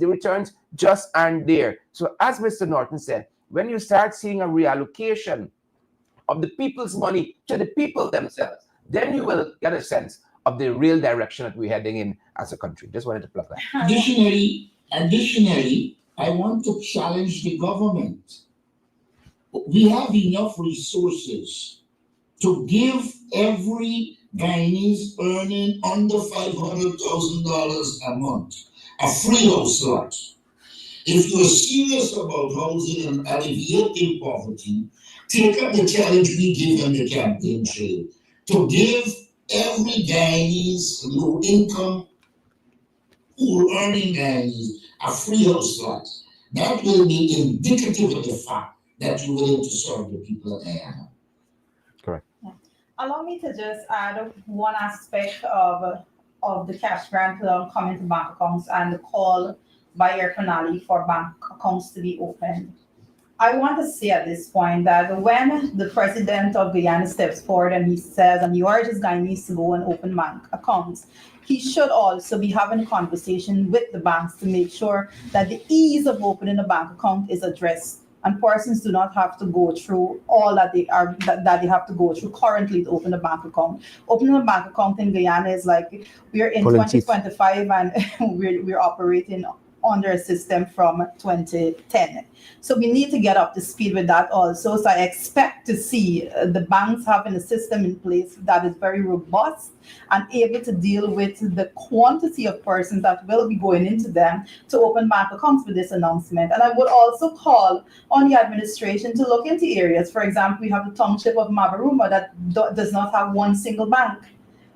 just aren't there. So as Mr. Norton said, when you start seeing a reallocation of the people's money to the people themselves, then you will get a sense of the real direction that we're heading in as a country. Just wanted to plug that. Additionally, I want to challenge the government. We have enough resources to give every Guyanese earning under $500,000 a month a free house lot. If you're serious about housing and alleviating poverty, take up the challenge we give on the campaign trail to give every Guyanese low-income, poor-earning Guyanese a free house lot. That will be indicative of the fact that you're willing to serve the people of Guyana. Allow me to just add one aspect of the cash grant coming to bank accounts and the call by Air Canali for bank accounts to be opened. I want to say at this point that when the president of Guyana steps forward and he says and he urges Guyanese to go and open bank accounts, he should also be having a conversation with the banks to make sure that the ease of opening a bank account is addressed and persons do not have to go through all that they have to go through currently to open a bank account. Opening a bank account in Guyana is like we're in 2025 and we're operating under a system from 2010. So we need to get up to speed with that also. So I expect to see the banks having a system in place that is very robust and able to deal with the quantity of persons that will be going into them to open bank accounts with this announcement. And I would also call on the administration to look into areas. For example, we have the township of Mabaruma that does not have one single bank.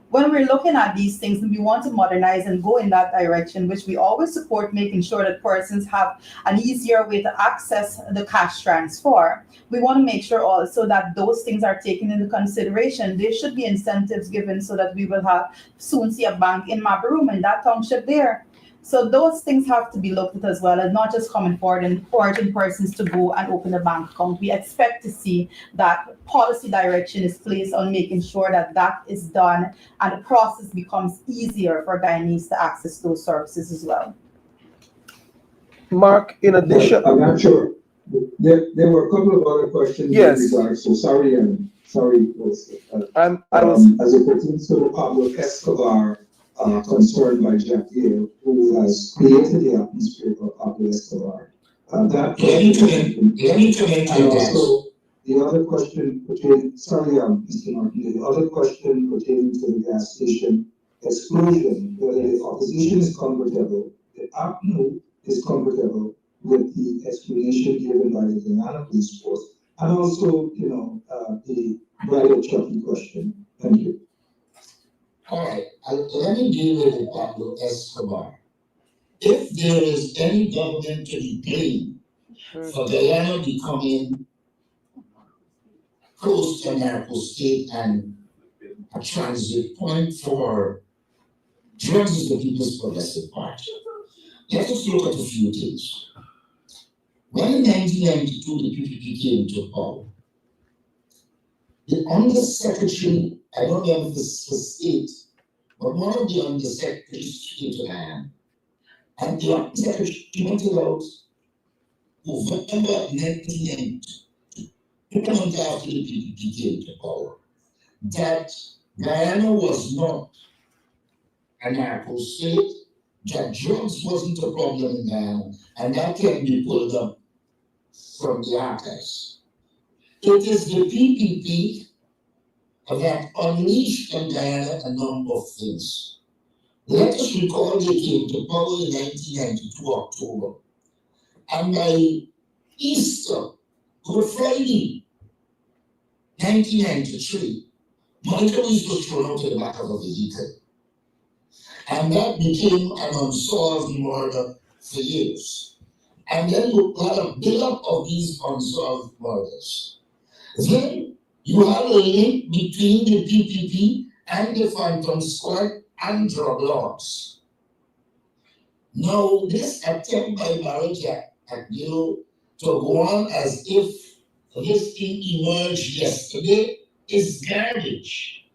When we're looking at these things, we want to modernize and go in that direction, which we always support, making sure that persons have an easier way to access the cash transfer. We want to make sure also that those things are taken into consideration. There should be incentives given so that we will have soon see a bank in Mabaruma, in that township there. So those things have to be looked at as well, and not just coming forward and urging persons to go and open a bank account. We expect to see that policy direction is placed on making sure that that is done and the process becomes easier for Guyanese to access those services as well. Mark, in addition, I'm not sure. There were a couple of other questions. Yes. In regards, so sorry, as it pertains to Pablo Escobar, concerned by Jack Yale, who has created the atmosphere for Pablo Escobar. That and also the other question pertaining, Mr. Martin, the other question pertaining to the gas station exclusion, whether the opposition is comfortable, the APNU is comfortable with the explanation given by the Guyana Police Force, and also, the Bridal Chucky question. Thank you. All right, let me deal with Pablo Escobar. If there is any government to be blamed for Guyana becoming close to a narco state and a transit point for drugs, is the People's Progressive Party. Let us look at a few things. When in 1992 the PPP came to power, the undersecretary, I don't know if this was state, but one of the undersecretaries came to hand, and the undersecretary pointed out November 1992, 2 months after the PPP came to power, that Guyana was not a narco state, that drugs wasn't a problem in Guyana, and that can be pulled up from the archives. It is the PPP that unleashed on Guyana a number of things. Let us recall they came to power in 1992 October, and by Easter, Good Friday, 1993, Monica Lees was thrown out of the back of a vehicle. And that became an unsolved murder for years. And then you had a build-up of these unsolved murders. Then you had a link between the PPP and the Phantom Squad and drug lords. Now, this attempt by Barry Jack to go on as if this thing emerged yesterday is garbage.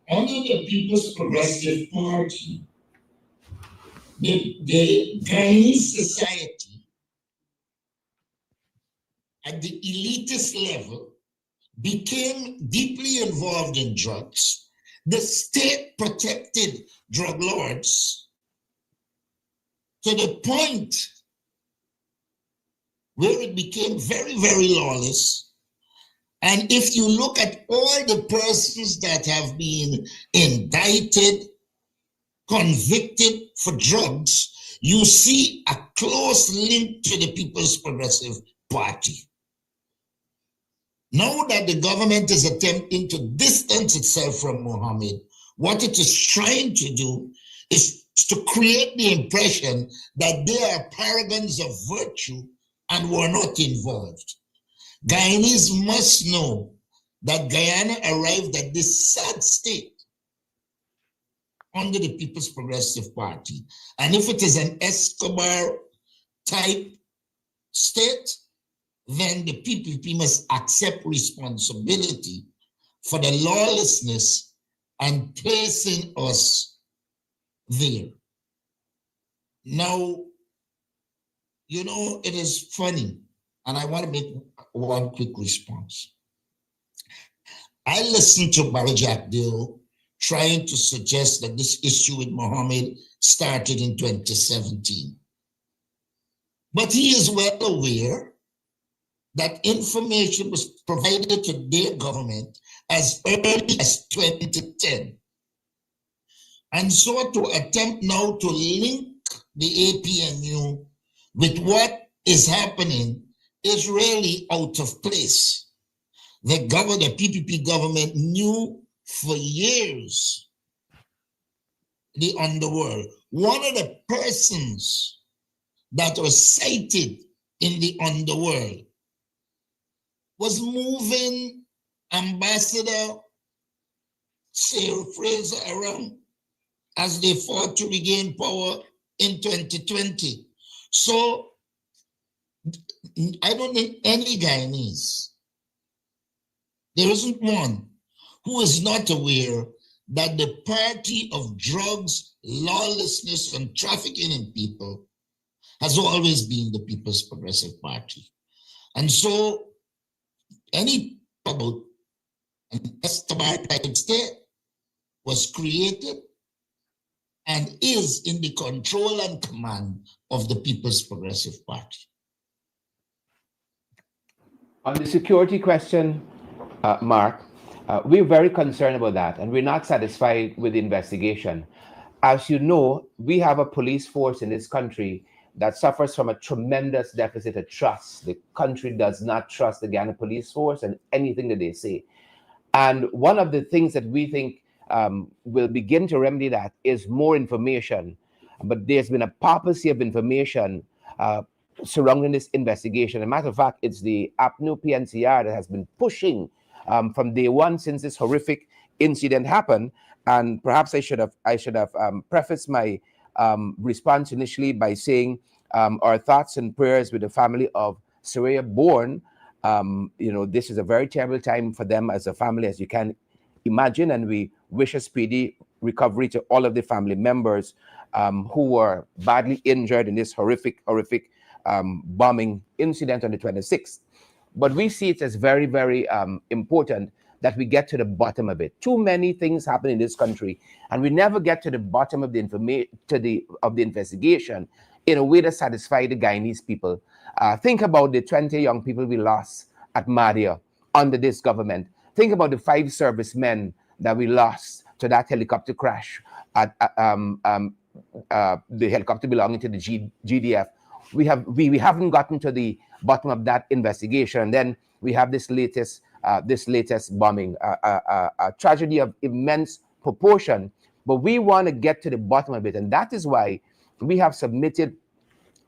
Under the People's Progressive Party, the Guyanese society at the elitist level became deeply involved in drugs. The state protected drug lords to the point where it became very, very lawless. And if you look at all the persons that have been indicted, convicted for drugs, you see a close link to the People's Progressive Party. Now that the government is attempting to distance itself from Mohammed, what it is trying to do is to create the impression that they are paragons of virtue and were not involved. Guyanese must know that Guyana arrived at this sad state under the People's Progressive Party. And if it is an Escobar type state, then the PPP must accept responsibility for the lawlessness and placing us there. Now, you know, it is funny, and I want to make one quick response. I listened to Barajak Dill trying to suggest that this issue with Mohammed started in 2017. But he is well aware that information was provided to their government as early as 2010. And so to attempt now to link the APNU with what is happening is really out of place. The PPP government knew for years the underworld. One of the persons that was cited in the underworld was moving Ambassador Sarah Fraser around as they fought to regain power in 2020. So I don't think any Guyanese, there isn't one who is not aware that the party of drugs, lawlessness, and trafficking in people has always been the People's Progressive Party. And so any about an Escobar type state was created and is in the control and command of the People's Progressive Party. On the security question, Mark, we're very concerned about that, and we're not satisfied with the investigation. As you know, we have a police force in this country that suffers from a tremendous deficit of trust. The country does not trust the Guyana police force and anything that they say. And one of the things that we think will begin to remedy that is more information. But there's been a paucity of information surrounding this investigation. As a matter of fact, it's the APNU PNCR that has been pushing from day one since this horrific incident happened. And perhaps I should have prefaced my response initially by saying our thoughts and prayers with the family of Soraya Bourne. This is a very terrible time for them as a family, as you can imagine, and we wish a speedy recovery to all of the family members who were badly injured in this horrific bombing incident on the 26th. But we see it as very, very important that we get to the bottom of it. Too many things happen in this country, and we never get to the bottom of the investigation in a way that satisfies the Guyanese people. Think about the 20 young people we lost at Madia under this government. Think about the 5 servicemen that we lost to that helicopter crash at the helicopter belonging to the GDF. We haven't gotten to the bottom of that investigation. And then we have this latest bombing, a tragedy of immense proportion. But we want to get to the bottom of it, and that is why we have submitted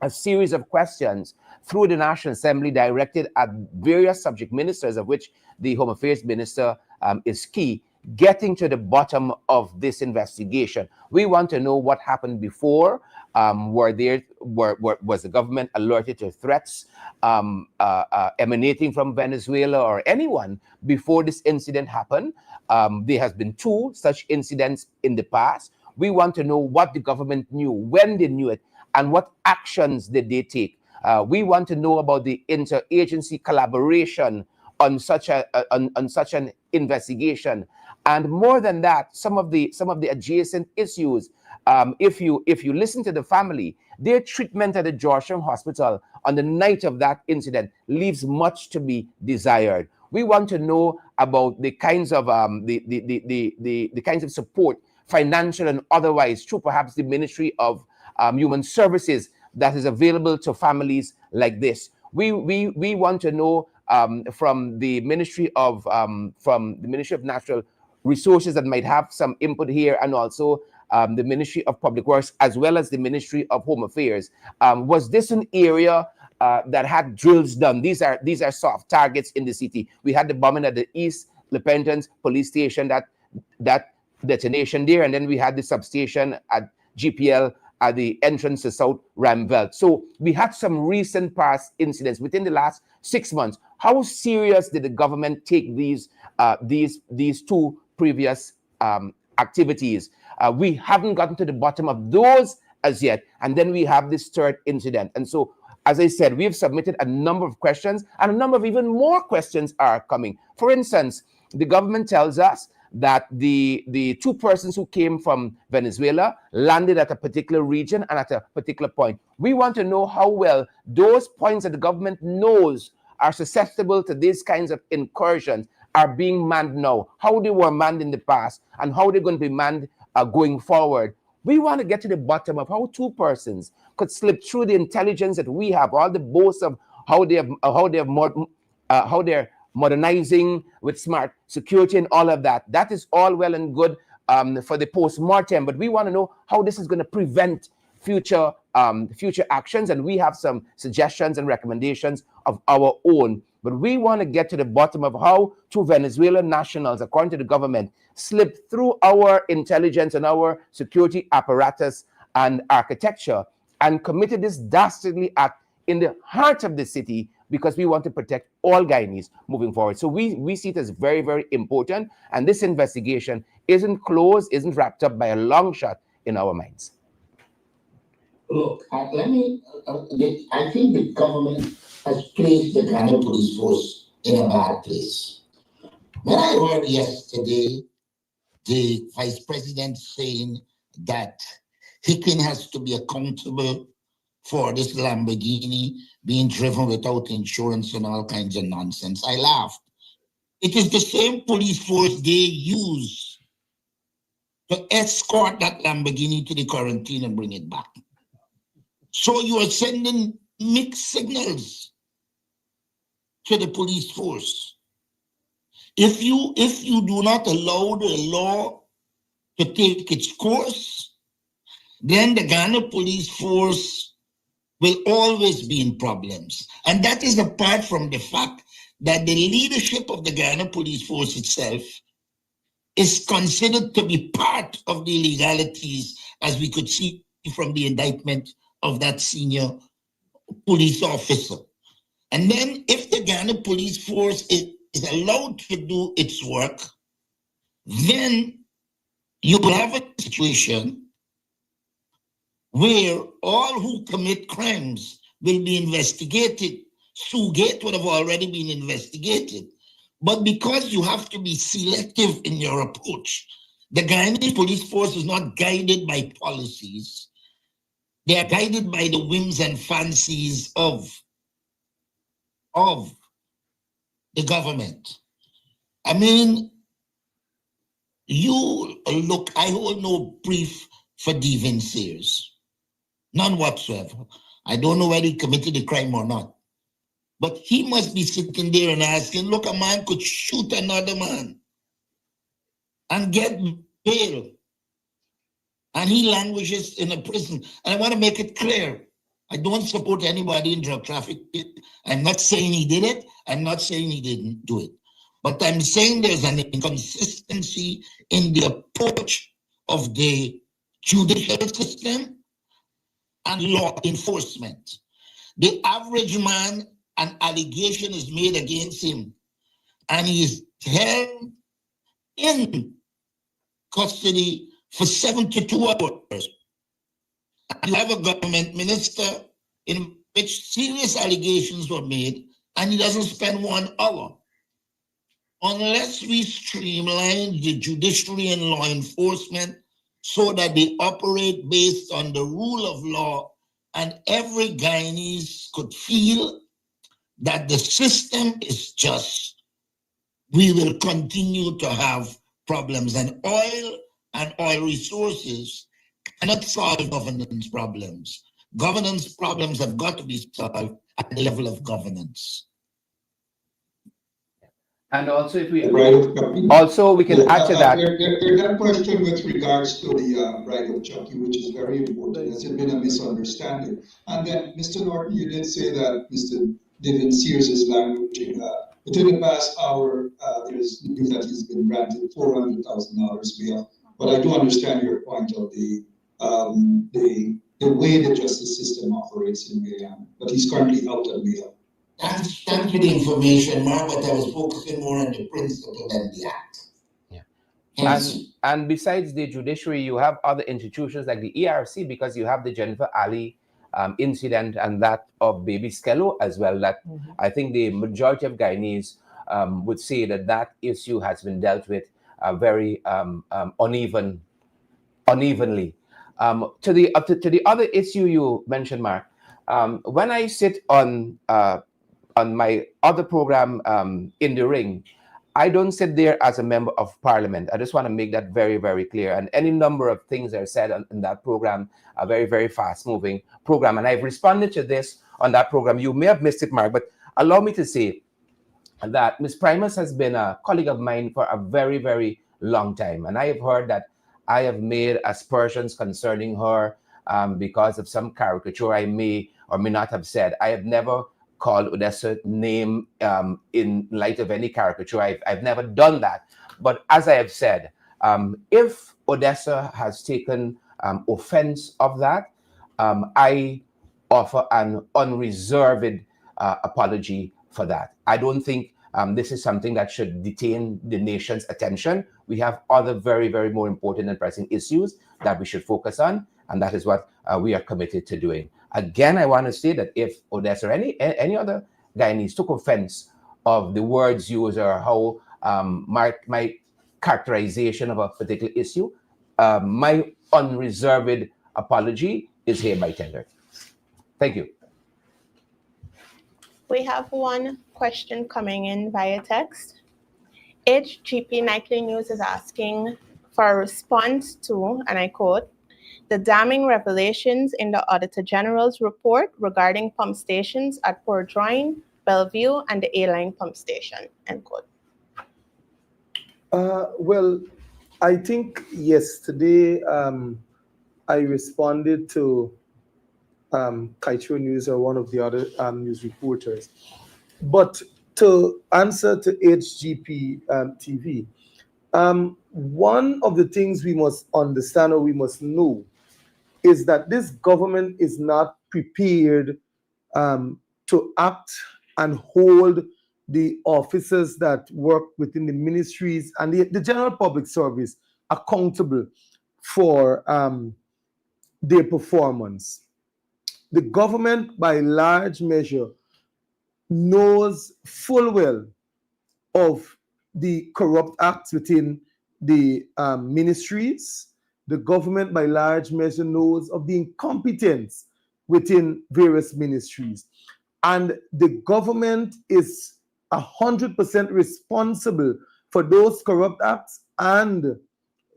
a series of questions through the National Assembly directed at various subject ministers, of which the Home Affairs Minister is key, getting to the bottom of this investigation. We want to know what happened before. Was the government alerted to threats emanating from Venezuela or anyone before this incident happened? There has been 2 such incidents in the past. We want to know what the government knew, when they knew it, and what actions did they take. We want to know about the interagency collaboration on such an investigation, and more than that, some of the adjacent issues. If you listen to the family, their treatment at the Georgetown Hospital on the night of that incident leaves much to be desired. We want to know about the kinds of the kinds of support, financial and otherwise, through perhaps the Ministry of Human Services that is available to families like this. We want to know from the Ministry of Natural Resources that might have some input here, and also the Ministry of Public Works, as well as the Ministry of Home Affairs. Was this an area that had drills done? These are soft targets in the city. We had the bombing at the East Repentance Police Station, that detonation there, and then we had the substation at GPL at the entrance to South Ramveld. So we had some recent past incidents within the last 6 months. How serious did the government take these two previous activities? We haven't gotten to the bottom of those as yet, and then we have this third incident. And so, as I said, we've submitted a number of questions, and a number of even more questions are coming. For instance, the government tells us that the two persons who came from Venezuela landed at a particular region and at a particular point. We want to know how well those points that the government knows are susceptible to these kinds of incursions are being manned now, how they were manned in the past, and how they're going to be manned going forward. We want to get to the bottom of how two persons could slip through the intelligence that we have, all the boasts of how they're modernizing with smart security and all of that. That is all well and good for the post-mortem, but we want to know how this is going to prevent future actions, and we have some suggestions and recommendations of our own. But we want to get to the bottom of how two Venezuelan nationals, according to the government, slipped through our intelligence and our security apparatus and architecture and committed this dastardly act in the heart of the city, because we want to protect all Guyanese moving forward. So we see it as very, very important. And this investigation isn't closed, isn't wrapped up by a long shot in our minds. Look, I think the government has placed the Ghana Police Force in a bad place. When I heard yesterday the Vice President saying that Hicken has to be accountable for this Lamborghini being driven without insurance and all kinds of nonsense, I laughed. It is the same police force they use to escort that Lamborghini to the quarantine and bring it back. So you are sending mixed signals to the police force. If you do not allow the law to take its course, then the Ghana Police Force will always be in problems. And that is apart from the fact that the leadership of the Ghana Police Force itself is considered to be part of the illegalities, as we could see from the indictment of that senior police officer. And then if the Ghana Police Force is allowed to do its work, then you will have a situation where all who commit crimes will be investigated. Sugate would have already been investigated. But because you have to be selective in your approach, the Guyanese police force is not guided by policies. They are guided by the whims and fancies of the government. I mean, I hold no brief for Devin Sears. None whatsoever. I don't know whether he committed a crime or not. But he must be sitting there and asking, look, a man could shoot another man and get bail. And he languishes in a prison. And I want to make it clear, I don't support anybody in drug trafficking. I'm not saying he did it. I'm not saying he didn't do it. But I'm saying there's an inconsistency in the approach of the judicial system and law enforcement. The average man, an allegation is made against him, and he is held in custody for 72 hours. And you have a government minister in which serious allegations were made, and he doesn't spend 1 hour. Unless we streamline the judiciary and law enforcement so that they operate based on the rule of law, and every Guyanese could feel that the system is just, we will continue to have problems. And oil resources cannot solve governance problems. Governance problems have got to be solved at the level of governance. And also, if we Right of Chucky. also we can add to that. There's that question with regards to the right of Chucky, which is very important. Has it been a misunderstanding? And then, Mr. Norton, you did say that Mr. Devin Sears is languaging. Within the past hour, there's news that he's been granted $400,000 bail. But I do understand your point of the way the justice system operates in Guyana. But he's currently out on bail. Thank you for the information, Mark, but I was focusing more on the principle than the act. Yeah. Hence, And besides the judiciary, you have other institutions like the ERC, because you have the Jennifer Ali incident and that of Baby Skello as well. That I think the majority of Guyanese would say that that issue has been dealt with very unevenly. To the other issue you mentioned, Mark, when I sit on my other program, In the Ring, I don't sit there as a member of parliament. I just want to make that very, very clear. And any number of things that are said in that program are very, very fast-moving program. And I've responded to this on that program. You may have missed it, Mark, but allow me to say that Ms. Primus has been a colleague of mine for a very, very long time. And I have heard that I have made aspersions concerning her because of some caricature I may or may not have said. I have never called Odessa name in light of any caricature. I've never done that. But as I have said, if Odessa has taken offense of that, I offer an unreserved apology for that. I don't think this is something that should detain the nation's attention. We have other very, very more important and pressing issues that we should focus on, and that is what we are committed to doing. Again, I want to say that if Odessa or any other Guyanese took offense of the words used or how my characterization of a particular issue, my unreserved apology is hereby tendered. Thank you. We have one question coming in via text. HGP Nightly News is asking for a response to, and I quote, the damning revelations in the Auditor General's report regarding pump stations at Port Drawing, Bellevue, and the A-Line pump station, end quote. Well, I think yesterday I responded to Kaitro News or one of the other news reporters. But to answer to HGP TV, one of the things we must understand or we must know is that this government is not prepared to act and hold the officers that work within the ministries and the general public service accountable for their performance. The government, by large measure, knows full well of the corrupt acts within the ministries. The government, by large measure, knows of the incompetence within various ministries. And the government is 100% responsible for those corrupt acts and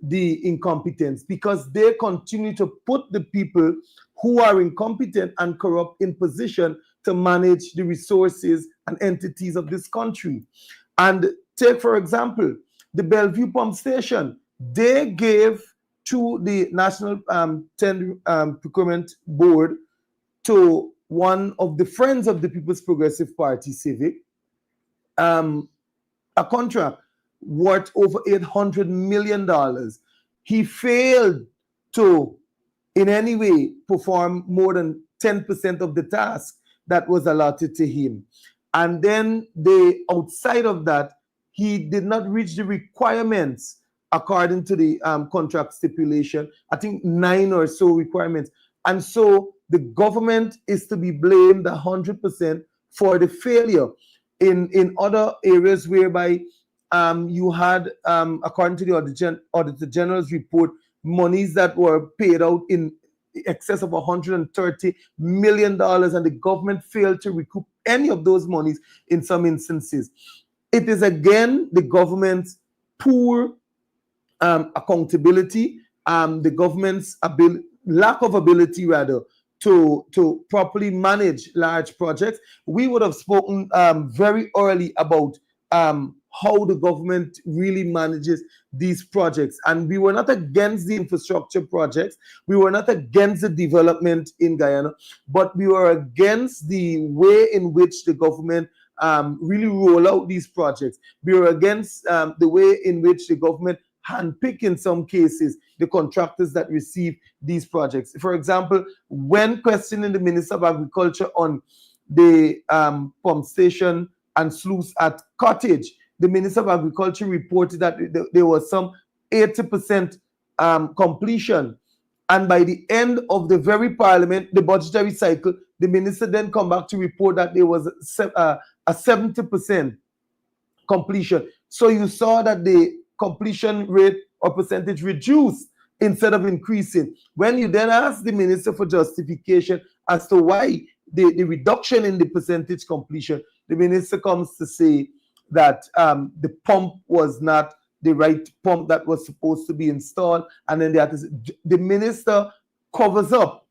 the incompetence, because they continue to put the people who are incompetent and corrupt in position to manage the resources and entities of this country. And take, for example, the Bellevue Pump Station. They gave to the National Procurement Board, to one of the Friends of the People's Progressive Party, Civic, a contract worth over $800 million. He failed to in any way perform more than 10% of the task that was allotted to him. And then outside of that, he did not reach the requirements according to the contract stipulation. I think 9 or so requirements. And so the government is to be blamed 100% for the failure. In other areas whereby you had, according to the Auditor General's report, monies that were paid out in excess of $130 million, and the government failed to recoup any of those monies in some instances. it is again the government's poor accountability, the government's lack of ability rather to properly manage large projects. We would have spoken very early about how the government really manages these projects. And we were not against the infrastructure projects. We were not against the development in Guyana, but we were against the way in which the government really roll out these projects. We were against the way in which the government handpick in some cases the contractors that receive these projects. For example, when questioning the Minister of Agriculture on the pump station and sluice at Cottage, the Minister of Agriculture reported that there was some 80% completion. And by the end of the very parliament, the budgetary cycle, the minister then come back to report that there was a 70% completion. So you saw that the completion rate or percentage reduced instead of increasing. When you then ask the minister for justification as to why the reduction in the percentage completion, the minister comes to say that the pump was not the right pump that was supposed to be installed, and then the minister covers up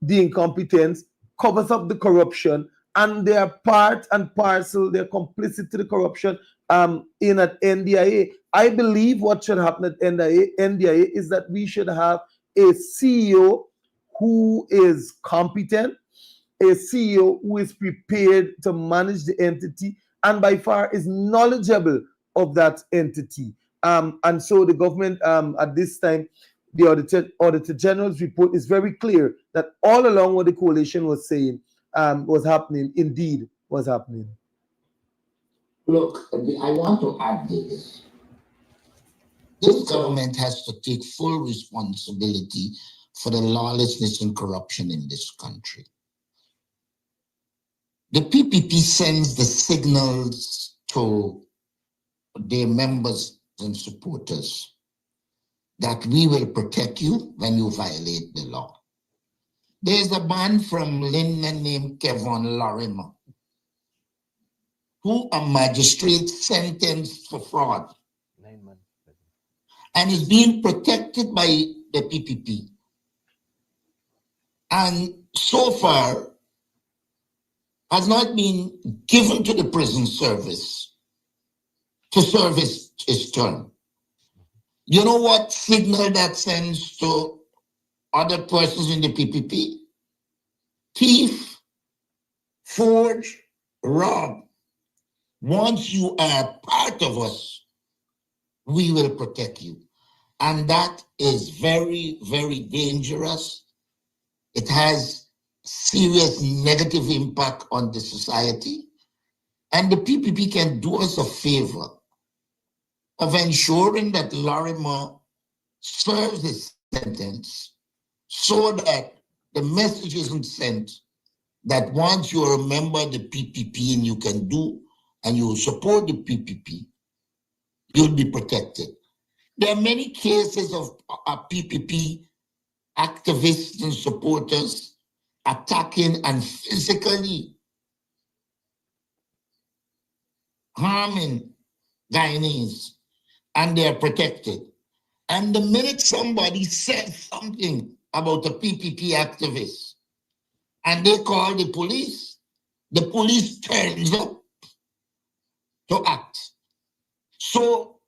the incompetence, covers up the corruption, and they are part and parcel, they're complicit to the corruption in at NDIA. I believe what should happen at NDIA is that we should have a CEO who is competent, a CEO who is prepared to manage the entity and by far is knowledgeable of that entity. And so the government at this time, the Auditor General's report is very clear that all along what the coalition was saying was happening, indeed was happening. Look, I want to add this. This government has to take full responsibility for the lawlessness and corruption in this country. The PPP sends the signals to their members and supporters that we will protect you when you violate the law. There's a man from Linden named Kevin Lorimer, who a magistrate sentenced for fraud 9 months. and is being protected by the PPP. And so far has not been given to the prison service to serve his term. You know what signal that sends to other persons in the PPP? Thief, forge, rob. Once you are part of us, we will protect you. And that is very, very dangerous. It has serious negative impact on the society. And the PPP can do us a favor of ensuring that Lorimer serves his sentence so that the message isn't sent that once you're a member of the PPP and you can do and you support the PPP, you'll be protected. There are many cases of PPP activists and supporters attacking and physically harming Guyanese, and they're protected. And the minute somebody says something about a PPP activist and they call the police turns up to act. So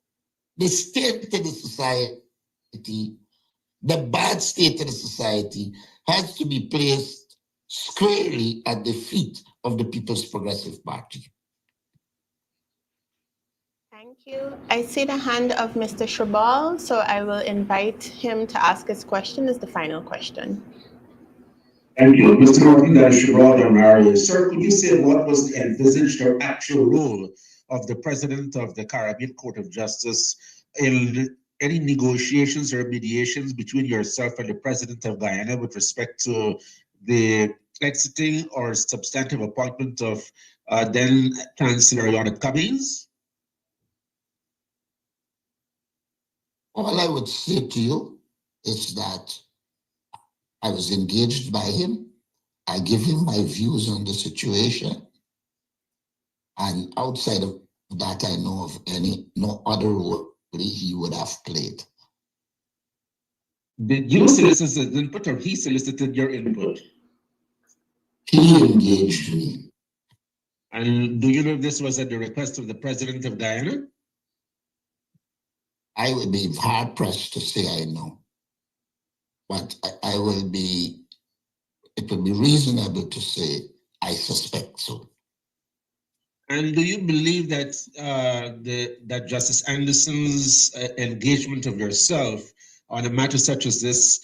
the state of the society, the bad state of the society, has to be placed squarely at the feet of the People's Progressive Party. Thank you. I see the hand of Mr. Shribal, so I will invite him to ask his question as the final question. Thank you. Mr. Martin Shribal Mario. Sir, could you say what was the envisaged or actual role of the President of the Caribbean Court of Justice in any negotiations or mediations between yourself and the President of Guyana with respect to the exiting or substantive appointment of then Chancellor Leonard Cummings? All I would say to you is that I was engaged by him. I give him my views on the situation. And outside of that I know of no other role he would have played. Did you solicit his input or he solicited your input? He engaged me. And do you know if this was at the request of the president of Guyana? I would be hard pressed to say I know, but it will be reasonable to say I suspect so. And do you believe that that Justice Anderson's engagement of yourself on a matter such as this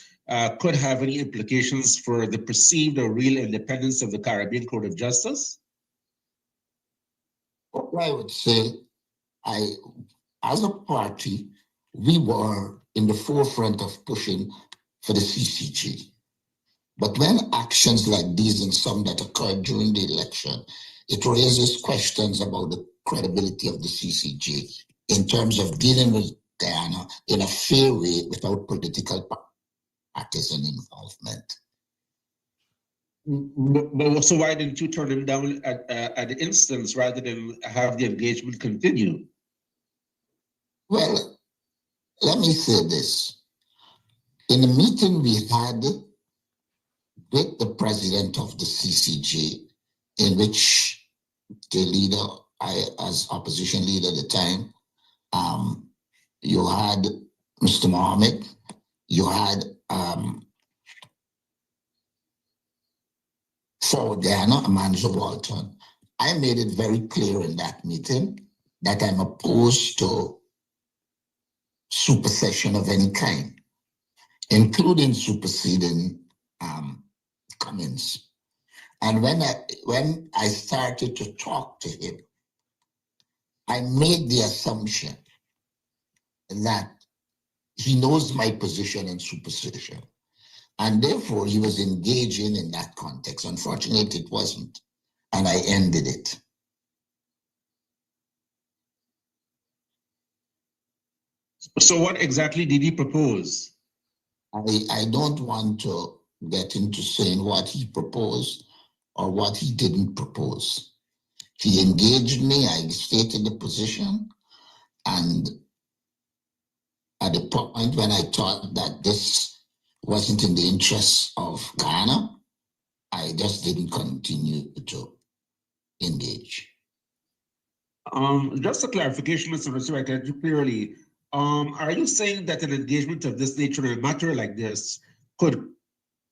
could have any implications for the perceived or real independence of the Caribbean Court of Justice? What I would say, as a party, we were in the forefront of pushing for the CCJ. But when actions like these and some that occurred during the election, it raises questions about the credibility of the CCJ in terms of dealing with Guyana in a fair way without political partisan involvement. But so why didn't you turn him down at the instance rather than have the engagement continue? Well, let me say this. In a meeting we had with the president of the CCJ, in which the leader, I as opposition leader at the time, you had Mr. Mohammed, you had for Guyana, Amanda Walton. I made it very clear in that meeting that I'm opposed to supersession of any kind, including superseding Cummins. And when I started to talk to him, I made the assumption that he knows my position in supersession. And therefore, he was engaging in that context. Unfortunately, it wasn't. And I ended it. So what exactly did he propose? I don't want to get into saying what he proposed or what he didn't propose. He engaged me, I stated the position, and at the point when I thought that this wasn't in the interests of Guyana, I just didn't continue to engage. Just a clarification, Mr. Rossi, I can you clearly. Are you saying that an engagement of this nature in a matter like this could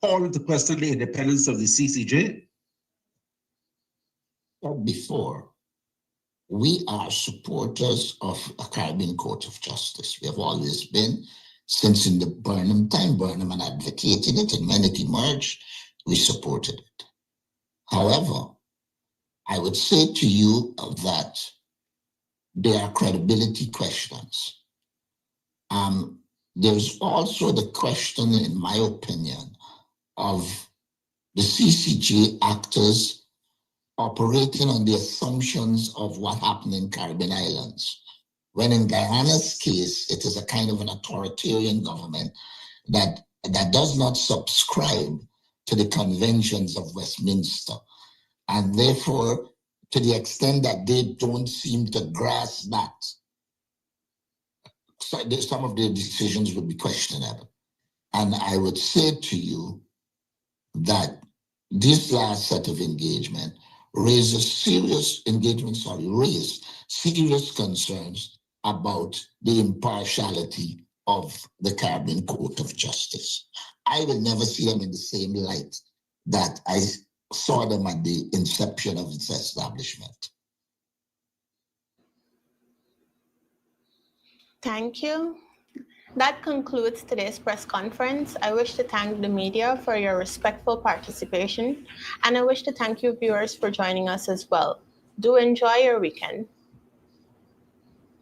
call into question the independence of the CCJ? Before, we are supporters of a Caribbean Court of Justice. We have always been, since in the Burnham time. Burnham had advocated it, and when it emerged, we supported it. However, I would say to you that there are credibility questions. There's also the question, in my opinion, of the CCJ actors operating on the assumptions of what happened in Caribbean islands. When in Guyana's case, it is a kind of an authoritarian government that does not subscribe to the conventions of Westminster. And therefore, to the extent that they don't seem to grasp that, so some of their decisions would be questionable. And I would say to you that this last set of engagement raised serious concerns about the impartiality of the Caribbean Court of Justice. I will never see them in the same light that I saw them at the inception of its establishment. Thank you. That concludes today's press conference. I wish to thank the media for your respectful participation, and I wish to thank you viewers for joining us as well. Do enjoy your weekend.